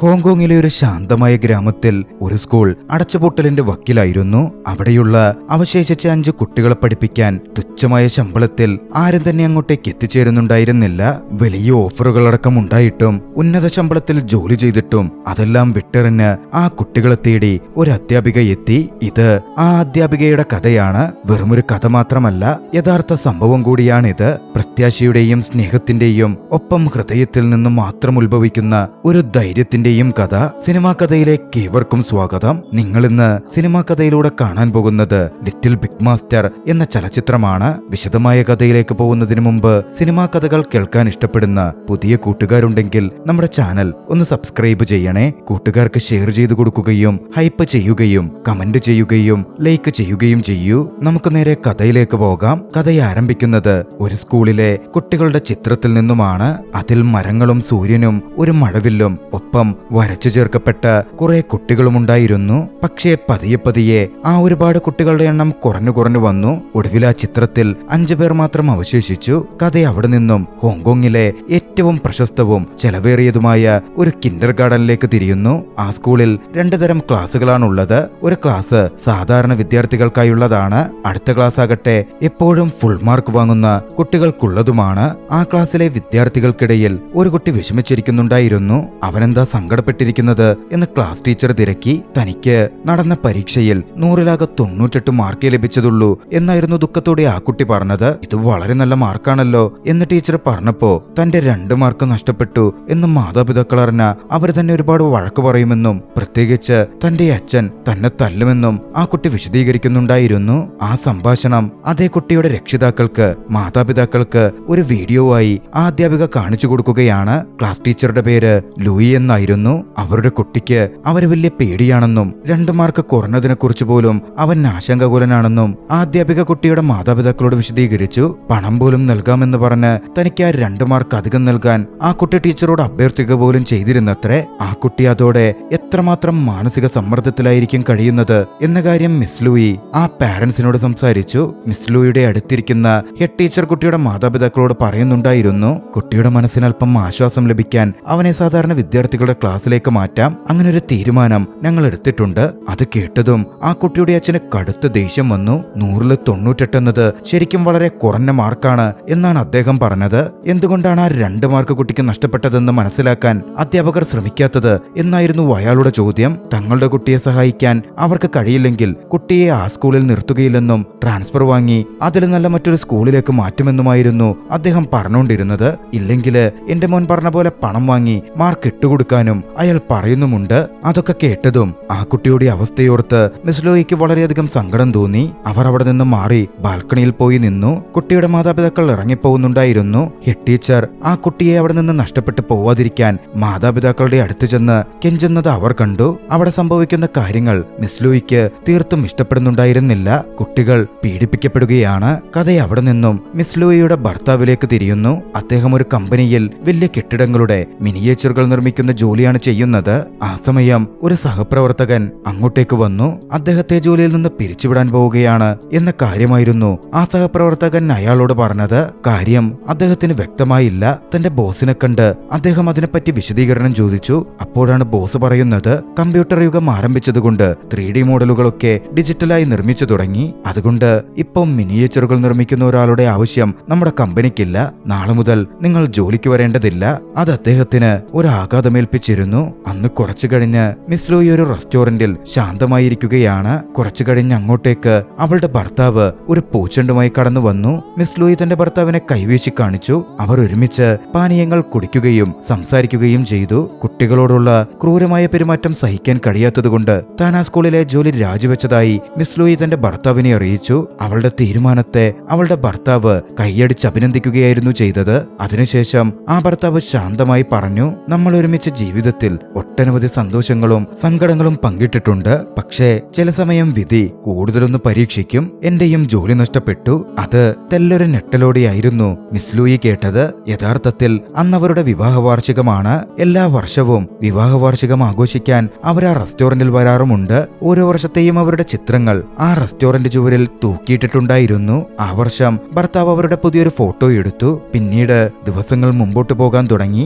ഹോങ്കോങ്ങിലെ ഒരു ശാന്തമായ ഗ്രാമത്തിൽ ഒരു സ്കൂൾ അടച്ചുപൂട്ടലിന്റെ വക്കിലായിരുന്നു. അവിടെയുള്ള അവശേഷിച്ച 5 കുട്ടികളെ പഠിപ്പിക്കാൻ തുച്ഛമായ ശമ്പളത്തിൽ ആരും തന്നെ അങ്ങോട്ടേക്ക് എത്തിച്ചേരുന്നുണ്ടായിരുന്നില്ല. വലിയ ഓഫറുകളടക്കം ഉണ്ടായിട്ടും ഉന്നത ശമ്പളത്തിൽ ജോലി ചെയ്തിട്ടും അതെല്ലാം വിട്ടെറിഞ്ഞ് ആ കുട്ടികളെ തേടി ഒരു അധ്യാപിക എത്തി. ഇത് ആ അധ്യാപികയുടെ കഥയാണ്. വെറുമൊരു കഥ മാത്രമല്ല, യഥാർത്ഥ സംഭവം കൂടിയാണിത്. പ്രത്യാശയുടെയും സ്നേഹത്തിന്റെയും ഒപ്പം ഹൃദയത്തിൽ നിന്ന് മാത്രം ഉത്ഭവിക്കുന്ന ഒരു ധൈര്യത്തിന്റെയും കഥ. സിനിമാ കഥയിലേക്ക് ഏവർക്കും സ്വാഗതം. നിങ്ങൾ ഇന്ന് സിനിമാ കഥയിലൂടെ കാണാൻ പോകുന്നത് ലിറ്റിൽ ബിഗ് മാസ്റ്റർ എന്ന ചലച്ചിത്രമാണ്. വിശദമായ കഥയിലേക്ക് പോകുന്നതിന് മുമ്പ് സിനിമാ കഥകൾ കേൾക്കാൻ ഇഷ്ടപ്പെടുന്ന പുതിയ കൂട്ടുകാരുണ്ടെങ്കിൽ നമ്മുടെ ചാനൽ ഒന്ന് സബ്സ്ക്രൈബ് ചെയ്യണേ. കൂട്ടുകാർക്ക് ഷെയർ ചെയ്തു കൊടുക്കുകയും ഹൈപ്പ് ചെയ്യുകയും കമന്റ് ചെയ്യുകയും ലൈക്ക് ചെയ്യുകയും ചെയ്യൂ. നമുക്ക് നേരെ കഥയിലേക്ക് പോകാം. കഥ ആരംഭിക്കുന്നത് ഒരു സ്കൂളിലെ കുട്ടികളുടെ ചിത്രത്തിൽ നിന്നുമാണ്. അതിൽ മരങ്ങളും സൂര്യനും ഒരു മഴവില്ലും ഒപ്പം വരച്ചു ചേർക്കപ്പെട്ട കുറെ കുട്ടികളുമുണ്ടായിരുന്നു. പക്ഷേ പതിയെ പതിയെ ആ ഒരുപാട് കുട്ടികളുടെ എണ്ണം കുറഞ്ഞു വന്നു. ഒടുവിൽ ആ ചിത്രത്തിൽ 5 പേർ മാത്രം അവശേഷിച്ചു. കഥ അവിടെ നിന്നും ഹോങ്കോങ്ങിലെ ഏറ്റവും പ്രശസ്തവും ചെലവേറിയതുമായ ഒരു കിൻഡർ ഗാർഡനിലേക്ക് തിരിയുന്നു. ആ സ്കൂളിൽ 2 തരം ക്ലാസ്സുകളാണുള്ളത്. ഒരു ക്ലാസ് സാധാരണ വിദ്യാർത്ഥികൾക്കായുള്ളതാണ്. അടുത്ത ക്ലാസ് ആകട്ടെ എപ്പോഴും ഫുൾ മാർക്ക് വാങ്ങുന്ന കുട്ടികൾക്കുള്ളതുമാണ്. ആ ക്ലാസ്സിലെ വിദ്യാർത്ഥികൾക്കിടയിൽ ഒരു കുട്ടി വിഷമിച്ചിരിക്കുന്നുണ്ടായിരുന്നു. അവനെന്താ സങ്കടപ്പെട്ടിരിക്കുന്നത് എന്ന് ക്ലാസ് ടീച്ചർ തിരക്കി. തനിക്ക് നടന്ന പരീക്ഷയിൽ 100-ലാകെ 98 മാർക്കേ ലഭിച്ചതുള്ളൂ എന്നായിരുന്നു ദുഃഖത്തോടെ ആ കുട്ടി പറഞ്ഞത്. ഇത് വളരെ നല്ല മാർക്കാണല്ലോ എന്ന് ടീച്ചർ പറഞ്ഞപ്പോ തന്റെ 2 മാർക്ക് നഷ്ടപ്പെട്ടു എന്ന് മാതാപിതാക്കൾ അറിഞ്ഞ അവർ തന്നെ ഒരുപാട് വഴക്ക് പറയുമെന്നും പ്രത്യേകിച്ച് തന്റെ അച്ഛൻ തന്നെ തല്ലുമെന്നും ആ കുട്ടി വിശദീകരിക്കുന്നുണ്ടായിരുന്നു. ആ സംഭാഷണം അതേ കുട്ടിയുടെ രക്ഷിതാക്കൾക്ക് മാതാപിതാക്കൾക്ക് ഒരു വീഡിയോ ആയി ആ അധ്യാപിക കാണിച്ചു കൊടുക്കുകയാണ്. ക്ലാസ് ടീച്ചറുടെ പേര് ലൂയി എന്നായിരുന്നു. അവരുടെ കുട്ടിക്ക് അവര് വലിയ പേടിയാണെന്നും 2 മാർക്ക് കുറഞ്ഞതിനെ കുറിച്ച് പോലും അവൻ ആശങ്കാകുലനാണെന്നും ആ അധ്യാപിക കുട്ടിയുടെ മാതാപിതാക്കളോട് വിശദീകരിച്ചു. പണം പോലും നൽകാമെന്ന് പറഞ്ഞ് തനിക്ക് ആ 2 മാർക്ക് അധികം നൽകാൻ ആ കുട്ടി ടീച്ചറോട് അഭ്യർത്ഥിക്കുക പോലും ചെയ്തിരുന്നത്രേ. ആ കുട്ടി അതോടെ എത്രമാത്രം മാനസിക സമ്മർദ്ദത്തിലായിരിക്കും കഴിയുന്നത് എന്ന കാര്യം മിസ് ലൂയി ആ പാരന്റ്സിനോട് സംസാരിച്ചു. മിസ് ലൂയിയുടെ അടുത്തിരിക്കുന്ന ഹെഡ് ടീച്ചർ കുട്ടിയുടെ മാതാപിതാക്കളോട് പറയുന്നുണ്ടായിരുന്നു, കുട്ടിയുടെ മനസ്സിന് അല്പം ആശ്വാസം ലഭിക്കാൻ അവനെ സാധാരണ വിദ്യാർത്ഥികളുടെ ക്ലാസ്സിലേക്ക് മാറ്റാം. അങ്ങനെ ഒരു തീരുമാനം ഞങ്ങൾ എടുത്തിട്ടുണ്ട്. അത് കേട്ടതും ആ കുട്ടിയുടെ അച്ഛന് കടുത്ത ദേഷ്യം വന്നു. 100-ൽ 98 എന്നത് ശരിക്കും വളരെ കുറഞ്ഞ മാർക്കാണ് എന്നാണ് അദ്ദേഹം പറഞ്ഞത്. എന്തുകൊണ്ടാണ് ആ 2 മാർക്ക് കുട്ടിക്ക് നഷ്ടപ്പെട്ടതെന്ന് മനസ്സിലാക്കാൻ അധ്യാപകർ ശ്രമിക്കാത്തത് എന്നായിരുന്നു അയാളുടെ ചോദ്യം. തങ്ങളുടെ കുട്ടിയെ സഹായിക്കാൻ അവർക്ക് കഴിയില്ലെങ്കിൽ കുട്ടിയെ ആ സ്കൂളിൽ നിർത്തുകയില്ലെന്നും ട്രാൻസ്ഫർ വാങ്ങി അതിൽ നല്ല മറ്റൊരു സ്കൂളിലേക്ക് മാറ്റുമെന്നുമായിരുന്നു അദ്ദേഹം പറഞ്ഞുകൊണ്ടിരുന്നത്. ഇല്ലെങ്കിൽ എന്റെ മോൻ പറഞ്ഞ പോലെ പണം വാങ്ങി മാർക്ക് ഇട്ടുകൊടുക്കാനും അയാൾ പറയുന്നുമുണ്ട്. അതൊക്കെ കേട്ടതും ആ കുട്ടിയുടെ അവസ്ഥയോർത്ത് മിസ് ലോയിക്ക് വളരെയധികം സങ്കടം തോന്നി. അവർ അവിടെ നിന്ന് മാറി ബാൽക്കണിയിൽ പോയി നിന്നു. കുട്ടിയുടെ മാതാപിതാക്കൾ ഇറങ്ങിപ്പോകുന്നുണ്ടായിരുന്നു. ഹെഡ് ടീച്ചർ ആ കുട്ടിയെ അവിടെ നിന്ന് നഷ്ടപ്പെട്ടു പോവാതിരിക്കാൻ മാതാപിതാക്കളുടെ അടുത്ത് ചെന്ന് കെഞ്ചുന്നത് അവർ കണ്ടു. അവിടെ സംഭവിക്കുന്ന കാര്യങ്ങൾ മിസ് ലോയിക്ക് തീർത്തും ഇഷ്ടപ്പെടുന്നുണ്ടായിരുന്നില്ല. കുട്ടികൾ പീഡിപ്പിക്കപ്പെടുകയാണ്. കഥ അവിടെ നിന്നും മിസ് ലോയിയുടെ ഭർത്താവിലേക്ക് തിരിയുന്നു. അദ്ദേഹം ഒരു കമ്പനിയിൽ വലിയ കെട്ടിടങ്ങളുടെ മിനിയേച്ചറുകൾ നിർമ്മിക്കുന്ന ജോലിയാണ് ചെയ്യുന്നത്. ആ സമയം ഒരു സഹപ്രവർത്തകൻ അങ്ങോട്ടേക്ക് വന്നു. അദ്ദേഹത്തെ ജോലിയിൽ നിന്ന് പിരിച്ചുവിടാൻ പോവുകയാണ് എന്ന കാര്യമായിരുന്നു ആ സഹപ്രവർത്തകൻ അയാളോട് പറഞ്ഞത്. കാര്യം അദ്ദേഹത്തിന് വ്യക്തമായില്ല. തന്റെ ബോസിനെ കണ്ട് അദ്ദേഹം അതിനെപ്പറ്റി വിശദീകരണം ചോദിച്ചു. അപ്പോഴാണ് ബോസ് പറയുന്നത്, കമ്പ്യൂട്ടർ യുഗം ആരംഭിച്ചതുകൊണ്ട് 3D മോഡലുകളൊക്കെ ഡിജിറ്റലായി നിർമ്മിച്ചു തുടങ്ങി. അതുകൊണ്ട് ഇപ്പം മിനിയേച്ചറുകൾ നിർമ്മിക്കുന്ന ഒരാളുടെ ആവശ്യം നമ്മുടെ കമ്പനിക്കില്ല. നാളെ മുതൽ നിങ്ങൾ ജോലിക്ക് വരേണ്ടതില്ല. അത് അദ്ദേഹത്തിന് ഒരു ആഘാതമേൽപ്പിച്ചിരുന്നു. അന്ന് കുറച്ചു കഴിഞ്ഞ് മിസ് ലൂയി ഒരു റെസ്റ്റോറന്റിൽ ശാന്തമായിരിക്കുകയാണ്. കുറച്ചു കഴിഞ്ഞ് അങ്ങോട്ടേക്ക് അവളുടെ ഭർത്താവ് ഒരു പൂച്ചെണ്ടുമായി കടന്നു വന്നു. മിസ് ലൂയി തന്റെ ഭർത്താവിനെ കൈവീശി കാണിച്ചു. അവർ ഒരുമിച്ച് പാനീയങ്ങൾ കുടിക്കുകയും സംസാരിക്കുകയും ചെയ്തു. കുട്ടികളോടുള്ള ക്രൂരമായ പെരുമാറ്റം സഹിക്കാൻ കഴിയാത്തതുകൊണ്ട് താൻ ആ സ്കൂളിലെ ജോലി രാജിവെച്ചതായി മിസ് ലൂയി തന്റെ ഭർത്താവിനെ അറിയിച്ചു. അവളുടെ തീരുമാനത്തെ അവളുടെ ഭർത്താവ് കൈയടിച്ച് അഭിനന്ദിക്കുകയായിരുന്നു ചെയ്തത്. അതിനുശേഷം ആ ഭർത്താവ് ശാന്തമായി പറഞ്ഞു, നമ്മൾ ഒരുമിച്ച് ജീവിതത്തിൽ ഒട്ടനവധി സന്തോഷങ്ങളും സങ്കടങ്ങളും പങ്കിട്ടിട്ടുണ്ട്. പക്ഷേ ചില സമയം വിധി കൂടുതലൊന്ന് പരീക്ഷിക്കും. എന്റെയും ജോലി നഷ്ടപ്പെട്ടു. അത് തെല്ലൊരു ഞെട്ടലോടെയായിരുന്നു മിസ് ലൂയി കേട്ടത്. യഥാർത്ഥത്തിൽ അന്ന് അവരുടെ വിവാഹ വാർഷികമാണ്. എല്ലാ വർഷവും വിവാഹ വാർഷികം ആഘോഷിക്കാൻ അവർ ആ റെസ്റ്റോറന്റിൽ വരാറുമുണ്ട്. ഓരോ വർഷത്തെയും അവരുടെ ചിത്രങ്ങൾ ആ റെസ്റ്റോറന്റ് ചുവരിൽ തൂക്കിയിട്ടിട്ടുണ്ടായിരുന്നു. ആ വർഷം ഭർത്താവ് അവരുടെ പുതിയൊരു ഫോട്ടോ എടുത്തു. പിന്നീട് ദിവസങ്ങൾ മുമ്പോട്ട് പോകാൻ തുടങ്ങി.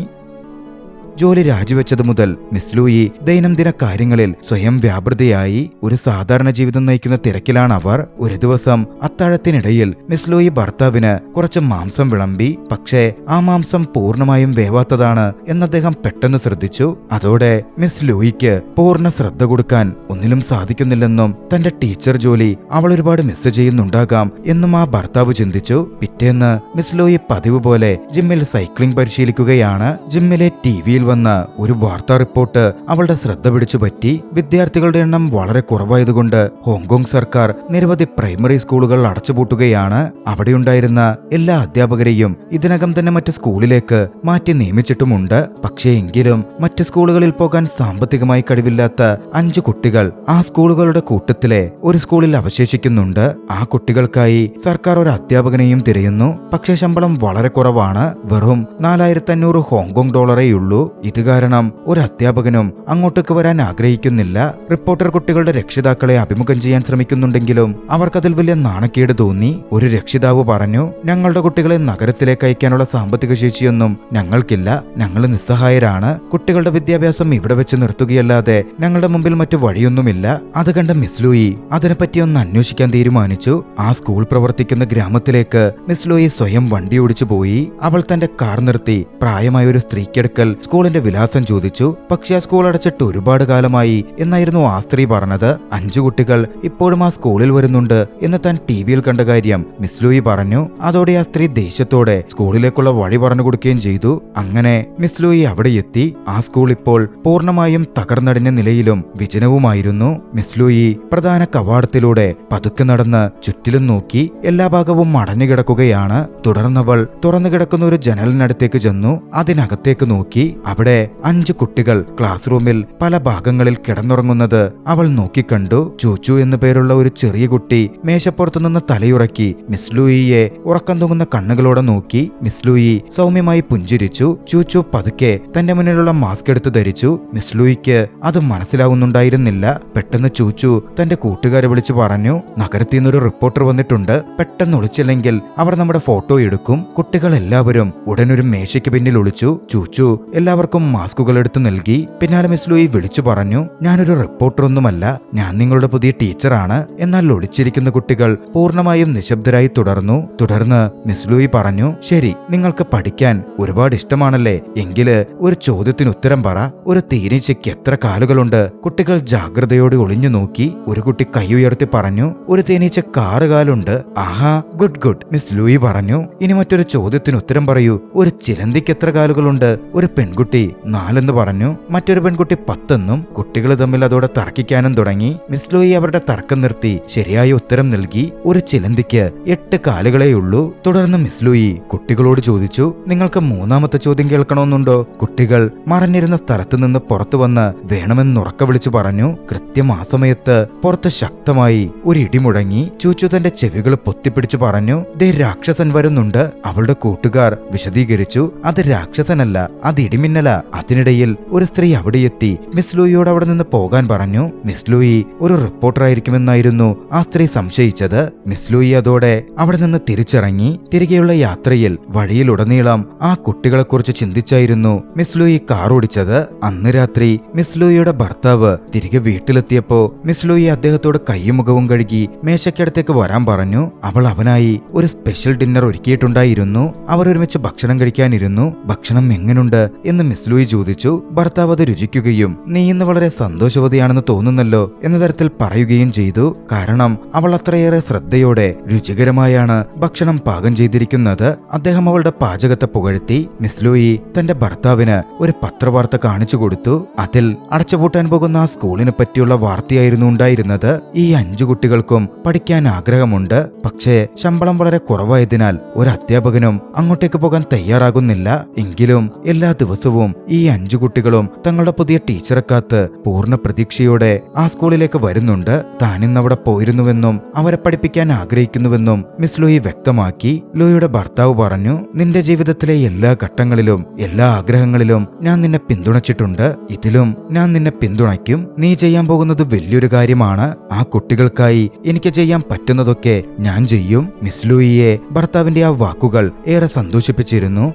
ജോലി രാജിവെച്ചത് മുതൽ മിസ് ലൂയി ദൈനംദിന കാര്യങ്ങളിൽ സ്വയം വ്യാപൃതയായി ഒരു സാധാരണ ജീവിതം നയിക്കുന്ന തിരക്കിലാണ് അവർ. ഒരു ദിവസം അത്താഴത്തിനിടയിൽ മിസ് ലൂയി ഭർത്താവിന് കുറച്ച് മാംസം വിളമ്പി. പക്ഷേ ആ മാംസം പൂർണ്ണമായും വേവാത്തതാണ് എന്ന് അദ്ദേഹം പെട്ടെന്ന് ശ്രദ്ധിച്ചു. അതോടെ മിസ് ലൂയിക്ക് പൂർണ്ണ ശ്രദ്ധ കൊടുക്കാൻ ഒന്നിലും സാധിക്കുന്നില്ലെന്നും തന്റെ ടീച്ചർ ജോലി അവൾ ഒരുപാട് മിസ് ചെയ്യുന്നുണ്ടാകാം എന്നും ആ ഭർത്താവ് ചിന്തിച്ചു. പിറ്റേന്ന് മിസ് ലൂയി പതിവ് പോലെ ജിമ്മിൽ സൈക്ലിംഗ് പരിശീലിക്കുകയാണ്. ജിമ്മിലെ ടിവിയിൽ വന്ന ഒരു വാർത്താ റിപ്പോർട്ട് അവളുടെ ശ്രദ്ധ പിടിച്ചു പറ്റി. വിദ്യാർത്ഥികളുടെ എണ്ണം വളരെ കുറവായതുകൊണ്ട് ഹോങ്കോങ് സർക്കാർ നിരവധി പ്രൈമറി സ്കൂളുകൾ അടച്ചുപൂട്ടുകയാണ്. അവിടെയുണ്ടായിരുന്ന എല്ലാ അധ്യാപകരെയും ഇതിനകം തന്നെ മറ്റ് സ്കൂളിലേക്ക് മാറ്റി നിയമിച്ചിട്ടുമുണ്ട്. പക്ഷേ എങ്കിലും മറ്റ് സ്കൂളുകളിൽ പോകാൻ സാമ്പത്തികമായി കഴിവില്ലാത്ത 5 കുട്ടികൾ ആ സ്കൂളുകളുടെ കൂട്ടത്തിലെ ഒരു സ്കൂളിൽ അവശേഷിക്കുന്നുണ്ട്. ആ കുട്ടികൾക്കായി സർക്കാർ ഒരു അധ്യാപകനെയും തിരയുന്നു. പക്ഷേ ശമ്പളം വളരെ കുറവാണ്. വെറും 4500 ഹോങ്കോങ് ഡോളറേയുള്ളൂ. ഇത് കാരണം ഒരു അധ്യാപകനും അങ്ങോട്ടേക്ക് വരാൻ ആഗ്രഹിക്കുന്നില്ല. റിപ്പോർട്ടർ കുട്ടികളുടെ രക്ഷിതാക്കളെ അഭിമുഖം ചെയ്യാൻ ശ്രമിക്കുന്നുണ്ടെങ്കിലും അവർക്കതിൽ വലിയ നാണക്കേട് തോന്നി. ഒരു രക്ഷിതാവ് പറഞ്ഞു, ഞങ്ങളുടെ കുട്ടികളെ നഗരത്തിലേക്ക് അയക്കാനുള്ള സാമ്പത്തിക ശേഷിയൊന്നും ഞങ്ങൾക്കില്ല. ഞങ്ങൾ നിസ്സഹായരാണ്. കുട്ടികളുടെ വിദ്യാഭ്യാസം ഇവിടെ വെച്ച് നിർത്തുകയല്ലാതെ ഞങ്ങളുടെ മുമ്പിൽ മറ്റു വഴിയൊന്നുമില്ല. അത് കണ്ട മിസ് ലൂയി അതിനെപ്പറ്റി ഒന്ന് അന്വേഷിക്കാൻ തീരുമാനിച്ചു. ആ സ്കൂൾ പ്രവർത്തിക്കുന്ന ഗ്രാമത്തിലേക്ക് മിസ് ലൂയി സ്വയം വണ്ടി ഓടിച്ചു പോയി. അവൾ തന്റെ കാർ നിർത്തി പ്രായമായ ഒരു സ്ത്രീക്കടുക്കൽ സ്കൂളിന്റെ വിലാസം ചോദിച്ചു. പക്ഷേ ആ സ്കൂൾ അടച്ചിട്ട് ഒരുപാട് കാലമായി എന്നായിരുന്നു ആ സ്ത്രീ പറഞ്ഞത്. 5 കുട്ടികൾ ഇപ്പോഴും ആ സ്കൂളിൽ വരുന്നുണ്ട് എന്ന് താൻ ടിവിയിൽ കണ്ട കാര്യം മിസ് ലൂയി പറഞ്ഞു. അതോടെ ആ സ്ത്രീ ദേഷ്യത്തോടെ സ്കൂളിലേക്കുള്ള വഴി പറഞ്ഞു കൊടുക്കുകയും ചെയ്തു. അങ്ങനെ മിസ് ലൂയി അവിടെ എത്തി. ആ സ്കൂൾ ഇപ്പോൾ പൂർണ്ണമായും തകർന്നടിഞ്ഞ നിലയിലും വിജനവുമായിരുന്നു. മിസ് ലൂയി പ്രധാന കവാടത്തിലൂടെ പതുക്കെ നടന്ന് ചുറ്റിലും നോക്കി. എല്ലാ ഭാഗവും അടഞ്ഞുകിടക്കുകയാണ്. തുടർന്നവൾ തുറന്നു കിടക്കുന്ന ഒരു ജനലിനടുത്തേക്ക് ചെന്നു. അതിനകത്തേക്ക് നോക്കി. അവിടെ 5 കുട്ടികൾ ക്ലാസ് റൂമിൽ പല ഭാഗങ്ങളിൽ കിടന്നുറങ്ങുന്നത് അവൾ നോക്കിക്കണ്ടു. ചൂച്ചു എന്നു പേരുള്ള ഒരു ചെറിയ കുട്ടി മേശപ്പുറത്തു നിന്ന് തലയുറക്കി മിസ് ലൂയിയെ ഉറക്കം തൂങ്ങുന്ന കണ്ണുകളോടെ നോക്കി. മിസ് ലൂയി സൗമ്യമായി പുഞ്ചിരിച്ചു. ചൂച്ചു പതുക്കെ തന്റെ മുന്നിലുള്ള മാസ്ക് എടുത്ത് ധരിച്ചു. മിസ് ലൂയിക്ക് അത് മനസ്സിലാവുന്നുണ്ടായിരുന്നില്ല. പെട്ടെന്ന് ചൂച്ചു തന്റെ കൂട്ടുകാരെ വിളിച്ചു പറഞ്ഞു, നഗരത്തിൽ നിന്നൊരു റിപ്പോർട്ടർ വന്നിട്ടുണ്ട്. പെട്ടെന്ന് ഒളിച്ചില്ലെങ്കിൽ അവർ നമ്മുടെ ഫോട്ടോ എടുക്കും. കുട്ടികൾ എല്ലാവരും ഉടനൊരു മേശയ്ക്ക് പിന്നിൽ ഒളിച്ചു. ചൂച്ചു എല്ലാവർക്കും മാസ്കുകൾ എടുത്തു നൽകി. പിന്നാലെ മിസ് ലൂയി വിളിച്ചു പറഞ്ഞു, ഞാനൊരു റിപ്പോർട്ടറൊന്നുമല്ല, ഞാൻ നിങ്ങളുടെ പുതിയ ടീച്ചറാണ്. എന്നാൽ ഒളിച്ചിരിക്കുന്ന കുട്ടികൾ പൂർണ്ണമായും നിശബ്ദരായി തുടർന്ന് മിസ് ലൂയി പറഞ്ഞു, ശരി, നിങ്ങൾക്ക് പഠിക്കാൻ ഒരുപാട് ഇഷ്ടമാണല്ലേ? എങ്കില് ഒരു ചോദ്യത്തിന് ഉത്തരം പറ. ഒരു തേനീച്ചയ്ക്ക് എത്ര കാലുകളുണ്ട്? കുട്ടികൾ ജാഗ്രതയോടെ ഒളിഞ്ഞു നോക്കി. ഒരു കുട്ടി കൈ ഉയർത്തി പറഞ്ഞു, ഒരു തേനീച്ചക്ക് 6 കാലുണ്ട്. ആഹാ, ഗുഡ് മിസ് ലൂയി പറഞ്ഞു. ഇനി മറ്റൊരു ചോദ്യത്തിന് ഉത്തരം പറയൂ. ഒരു ചിലന്തിക്ക് എത്ര കാലുകളുണ്ട്? ഒരു പെൺകുട്ടി 4 എന്ന് പറഞ്ഞു. മറ്റൊരു പെൺകുട്ടി 10 എന്നും. കുട്ടികൾ തമ്മിൽ അതോടെ തർക്കിക്കാനും തുടങ്ങി. മിസ് ലൂയി അവരുടെ തർക്കം നിർത്തി ശരിയായ ഉത്തരം നൽകി. ഒരു ചിലന്തിക്ക് 8 കാലുകളേയുള്ളൂ. തുടർന്ന് മിസ് ലൂയി കുട്ടികളോട് ചോദിച്ചു, നിങ്ങൾക്ക് 3ാമത്തെ ചോദ്യം കേൾക്കണമെന്നുണ്ടോ? കുട്ടികൾ മറഞ്ഞിരുന്ന സ്ഥലത്ത് നിന്ന് പുറത്തു വന്ന് വേണമെന്ന് ഉറക്ക വിളിച്ചു പറഞ്ഞു. കൃത്യം ആ സമയത്ത് പുറത്ത് ശക്തമായി ഒരു ഇടി മുഴങ്ങി. ചൂച്ചു തന്റെ ചെവികൾ പൊത്തിപ്പിടിച്ചു പറഞ്ഞു, ദേ രാക്ഷസൻ വരുന്നുണ്ട്. അവളുടെ കൂട്ടുകാർ വിശദീകരിച്ചു, അത് രാക്ഷസനല്ല, അത് ഇടിമിന്നല. അതിനിടയിൽ ഒരു സ്ത്രീ അവിടെ എത്തി മിസ് ലൂയിയോട് അവിടെ നിന്ന് പോകാൻ പറഞ്ഞു. മിസ് ലൂയി ഒരു റിപ്പോർട്ടർ ആയിരിക്കുമെന്നായിരുന്നു ആ സ്ത്രീ സംശയിച്ചത്. മിസ് ലൂയി അതോടെ അവിടെ നിന്ന് തിരിച്ചിറങ്ങി. തിരികെയുള്ള യാത്രയിൽ വഴിയിലുടനീളം ആ കുട്ടികളെക്കുറിച്ച് ചിന്തിച്ചായിരുന്നു മിസ് ലൂയി കാർ ഓടിച്ചത്. അന്ന് രാത്രി മിസ് ലൂയിയുടെ ഭർത്താവ് തിരികെ വീട്ടിലെത്തിയപ്പോ മിസ് ലൂയി അദ്ദേഹത്തോട് കൈയും മുഖവും കഴുകി മേശയ്ക്കടുത്തേക്ക് വരാൻ പറഞ്ഞു. അവൾ അവനായി ഒരു സ്പെഷ്യൽ ഡിന്നർ ഒരുക്കിയിട്ടുണ്ടായിരുന്നു. അവർ ഒരുമിച്ച് ഭക്ഷണം കഴിക്കാനിരുന്നു. ഭക്ഷണം എങ്ങനുണ്ട് എന്ന് മിസ് ലൂയി ചോദിച്ചു. ഭർത്താവ് അത് രുചിക്കുകയും നീ ഇന്ന് വളരെ സന്തോഷവതിയാണെന്ന് തോന്നുന്നല്ലോ എന്ന തരത്തിൽ പറയുകയും ചെയ്തു. കാരണം അവൾ അത്രയേറെ ശ്രദ്ധയോടെ രുചികരമായാണ് ഭക്ഷണം പാകം ചെയ്തിരിക്കുന്നത്. അദ്ദേഹം അവളുടെ പാചകത്തെ പുകഴ്ത്തി. മിസ് ലൂയി തന്റെ ഭർത്താവിന് ഒരു പത്രവാർത്ത കാണിച്ചു കൊടുത്തു. അതിൽ അടച്ചുപൂട്ടാൻ പോകുന്ന ആ സ്കൂളിനെ പറ്റിയുള്ള വാർത്തയായിരുന്നു ഉണ്ടായിരുന്നത്. ഈ 5 കുട്ടികൾക്കും പഠിക്കാൻ ആഗ്രഹമുണ്ട്. പക്ഷേ ശമ്പളം വളരെ കുറവായതിനാൽ ഒരു അധ്യാപകനും അങ്ങോട്ടേക്ക് പോകാൻ തയ്യാറാകുന്നില്ല. എങ്കിലും എല്ലാ ദിവസവും ഈ 5 കുട്ടികളും തങ്ങളുടെ പുതിയ ടീച്ചറെ കാത്ത് പൂർണ്ണ പ്രതീക്ഷയോടെ ആ സ്കൂളിലേക്ക് വരുന്നുണ്ട്. താനിന്ന് അവിടെ പോയിരുന്നുവെന്നും അവരെ പഠിപ്പിക്കാൻ ആഗ്രഹിക്കുന്നുവെന്നും മിസ് ലൂയി വ്യക്തമാക്കി. ലൂയിയുടെ ഭർത്താവ് പറഞ്ഞു, നിന്റെ ജീവിതത്തിലെ എല്ലാ ഘട്ടങ്ങളിലും എല്ലാ ആഗ്രഹങ്ങളിലും ഞാൻ നിന്നെ പിന്തുണച്ചിട്ടുണ്ട്. ഇതിലും ഞാൻ നിന്നെ പിന്തുണയ്ക്കും. നീ ചെയ്യാൻ പോകുന്നത് വലിയൊരു കാര്യമാണ്. ആ കുട്ടികൾക്കായി എനിക്ക് ചെയ്യാൻ പറ്റുന്നതൊക്കെ ഞാൻ ചെയ്യും. മിസ് ലൂയിയെ ഭർത്താവിന്റെ ആ വാക്കുകൾ ഏറെ സന്തോഷിപ്പിച്ചിരുന്നു.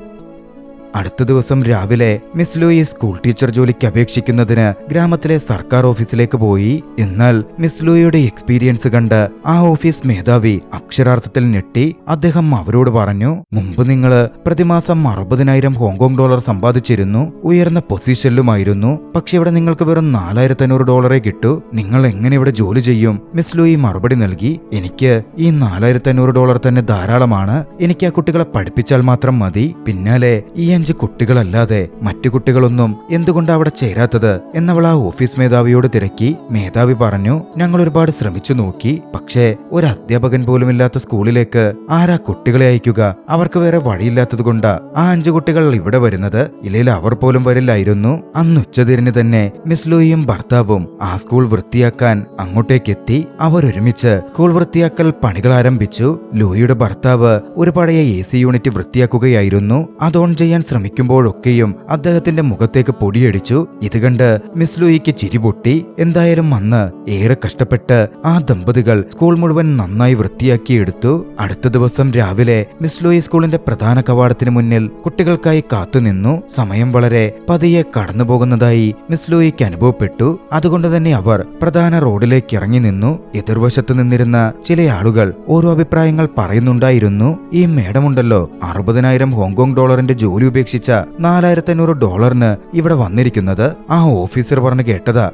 അടുത്ത ദിവസം രാവിലെ മിസ് ലൂയി സ്കൂൾ ടീച്ചർ ജോലിക്ക് അപേക്ഷിക്കുന്നതിന് ഗ്രാമത്തിലെ സർക്കാർ ഓഫീസിലേക്ക് പോയി. എന്നാൽ മിസ് ലൂയിയുടെ എക്സ്പീരിയൻസ് കണ്ട് ആ ഓഫീസ് മേധാവി അക്ഷരാർത്ഥത്തിൽ ഞെട്ടി. അദ്ദേഹം അവരോട് പറഞ്ഞു, മുമ്പ് നിങ്ങൾ പ്രതിമാസം 60,000 ഹോങ്കോങ് ഡോളർ സമ്പാദിച്ചിരുന്നു, ഉയർന്ന പൊസിഷനിലുമായിരുന്നു. പക്ഷെ ഇവിടെ നിങ്ങൾക്ക് വെറും $4,500 കിട്ടൂ. നിങ്ങൾ എങ്ങനെ ഇവിടെ ജോലി ചെയ്യും? മിസ് ലൂയി മറുപടി നൽകി, എനിക്ക് ഈ $4,500 തന്നെ ധാരാളമാണ്. എനിക്ക് ആ കുട്ടികളെ പഠിപ്പിച്ചാൽ മാത്രം മതി. പിന്നാലെ ഈ 5 കുട്ടികളല്ലാതെ മറ്റു കുട്ടികളൊന്നും എന്തുകൊണ്ടാ അവിടെ ചേരാത്തത് എന്നവൾ ആ ഓഫീസ് മേധാവിയോട് തിരക്കി. മേധാവി പറഞ്ഞു, ഞങ്ങൾ ഒരുപാട് ശ്രമിച്ചു നോക്കി, പക്ഷേ ഒരു അധ്യാപകൻ പോലുമില്ലാത്ത സ്കൂളിലേക്ക് ആരാ കുട്ടികളെ അയക്കുക? അവർക്ക് വേറെ വഴിയില്ലാത്തത് കൊണ്ടാ ആ 5 കുട്ടികൾ ഇവിടെ വരുന്നത്. ഇല്ലെങ്കിൽ അവർ പോലും വരില്ലായിരുന്നു. അന്ന് ഉച്ചതിരിഞ്ഞ് തന്നെ മിസ് ലൂയിയും ഭർത്താവും ആ സ്കൂൾ വൃത്തിയാക്കാൻ അങ്ങോട്ടേക്കെത്തി. അവരൊരുമിച്ച് സ്കൂൾ വൃത്തിയാക്കൽ പണികൾ ആരംഭിച്ചു. ലൂയിയുടെ ഭർത്താവ് ഒരു പഴയ AC യൂണിറ്റ് വൃത്തിയാക്കുകയായിരുന്നു. അത് ഓൺ ചെയ്യാൻ ശ്രമിക്കുമ്പോഴൊക്കെയും അദ്ദേഹത്തിന്റെ മുഖത്തേക്ക് പൊടിയടിച്ചു. ഇത് കണ്ട് മിസ് ലൂയിക്ക് ചിരി പൊട്ടി. എന്തായാലും അന്ന് ഏറെ കഷ്ടപ്പെട്ട് ആ ദമ്പതികൾ സ്കൂൾ മുഴുവൻ നന്നായി വൃത്തിയാക്കിയെടുത്തു. അടുത്ത ദിവസം രാവിലെ മിസ് ലൂയി സ്കൂളിന്റെ പ്രധാന കവാടത്തിന് മുന്നിൽ കുട്ടികൾക്കായി കാത്തുനിന്നു. സമയം വളരെ പതിയെ കടന്നു പോകുന്നതായി മിസ് ലൂയിക്ക് അനുഭവപ്പെട്ടു. അതുകൊണ്ട് തന്നെ അവർ പ്രധാന റോഡിലേക്ക് ഇറങ്ങി നിന്നു. എതിർവശത്ത് നിന്നിരുന്ന ചില ആളുകൾ ഓരോ അഭിപ്രായങ്ങൾ പറയുന്നുണ്ടായിരുന്നു. ഈ മേഡമുണ്ടല്ലോ, 60,000 ഹോങ്കോങ് ഡോളറിന്റെ ജോലി ഉപേക്ഷിച്ച $4,500 ഇവിടെ വന്നിരിക്കുന്നത്. ആ ഓഫീസർ പറഞ്ഞു കേട്ടതാ.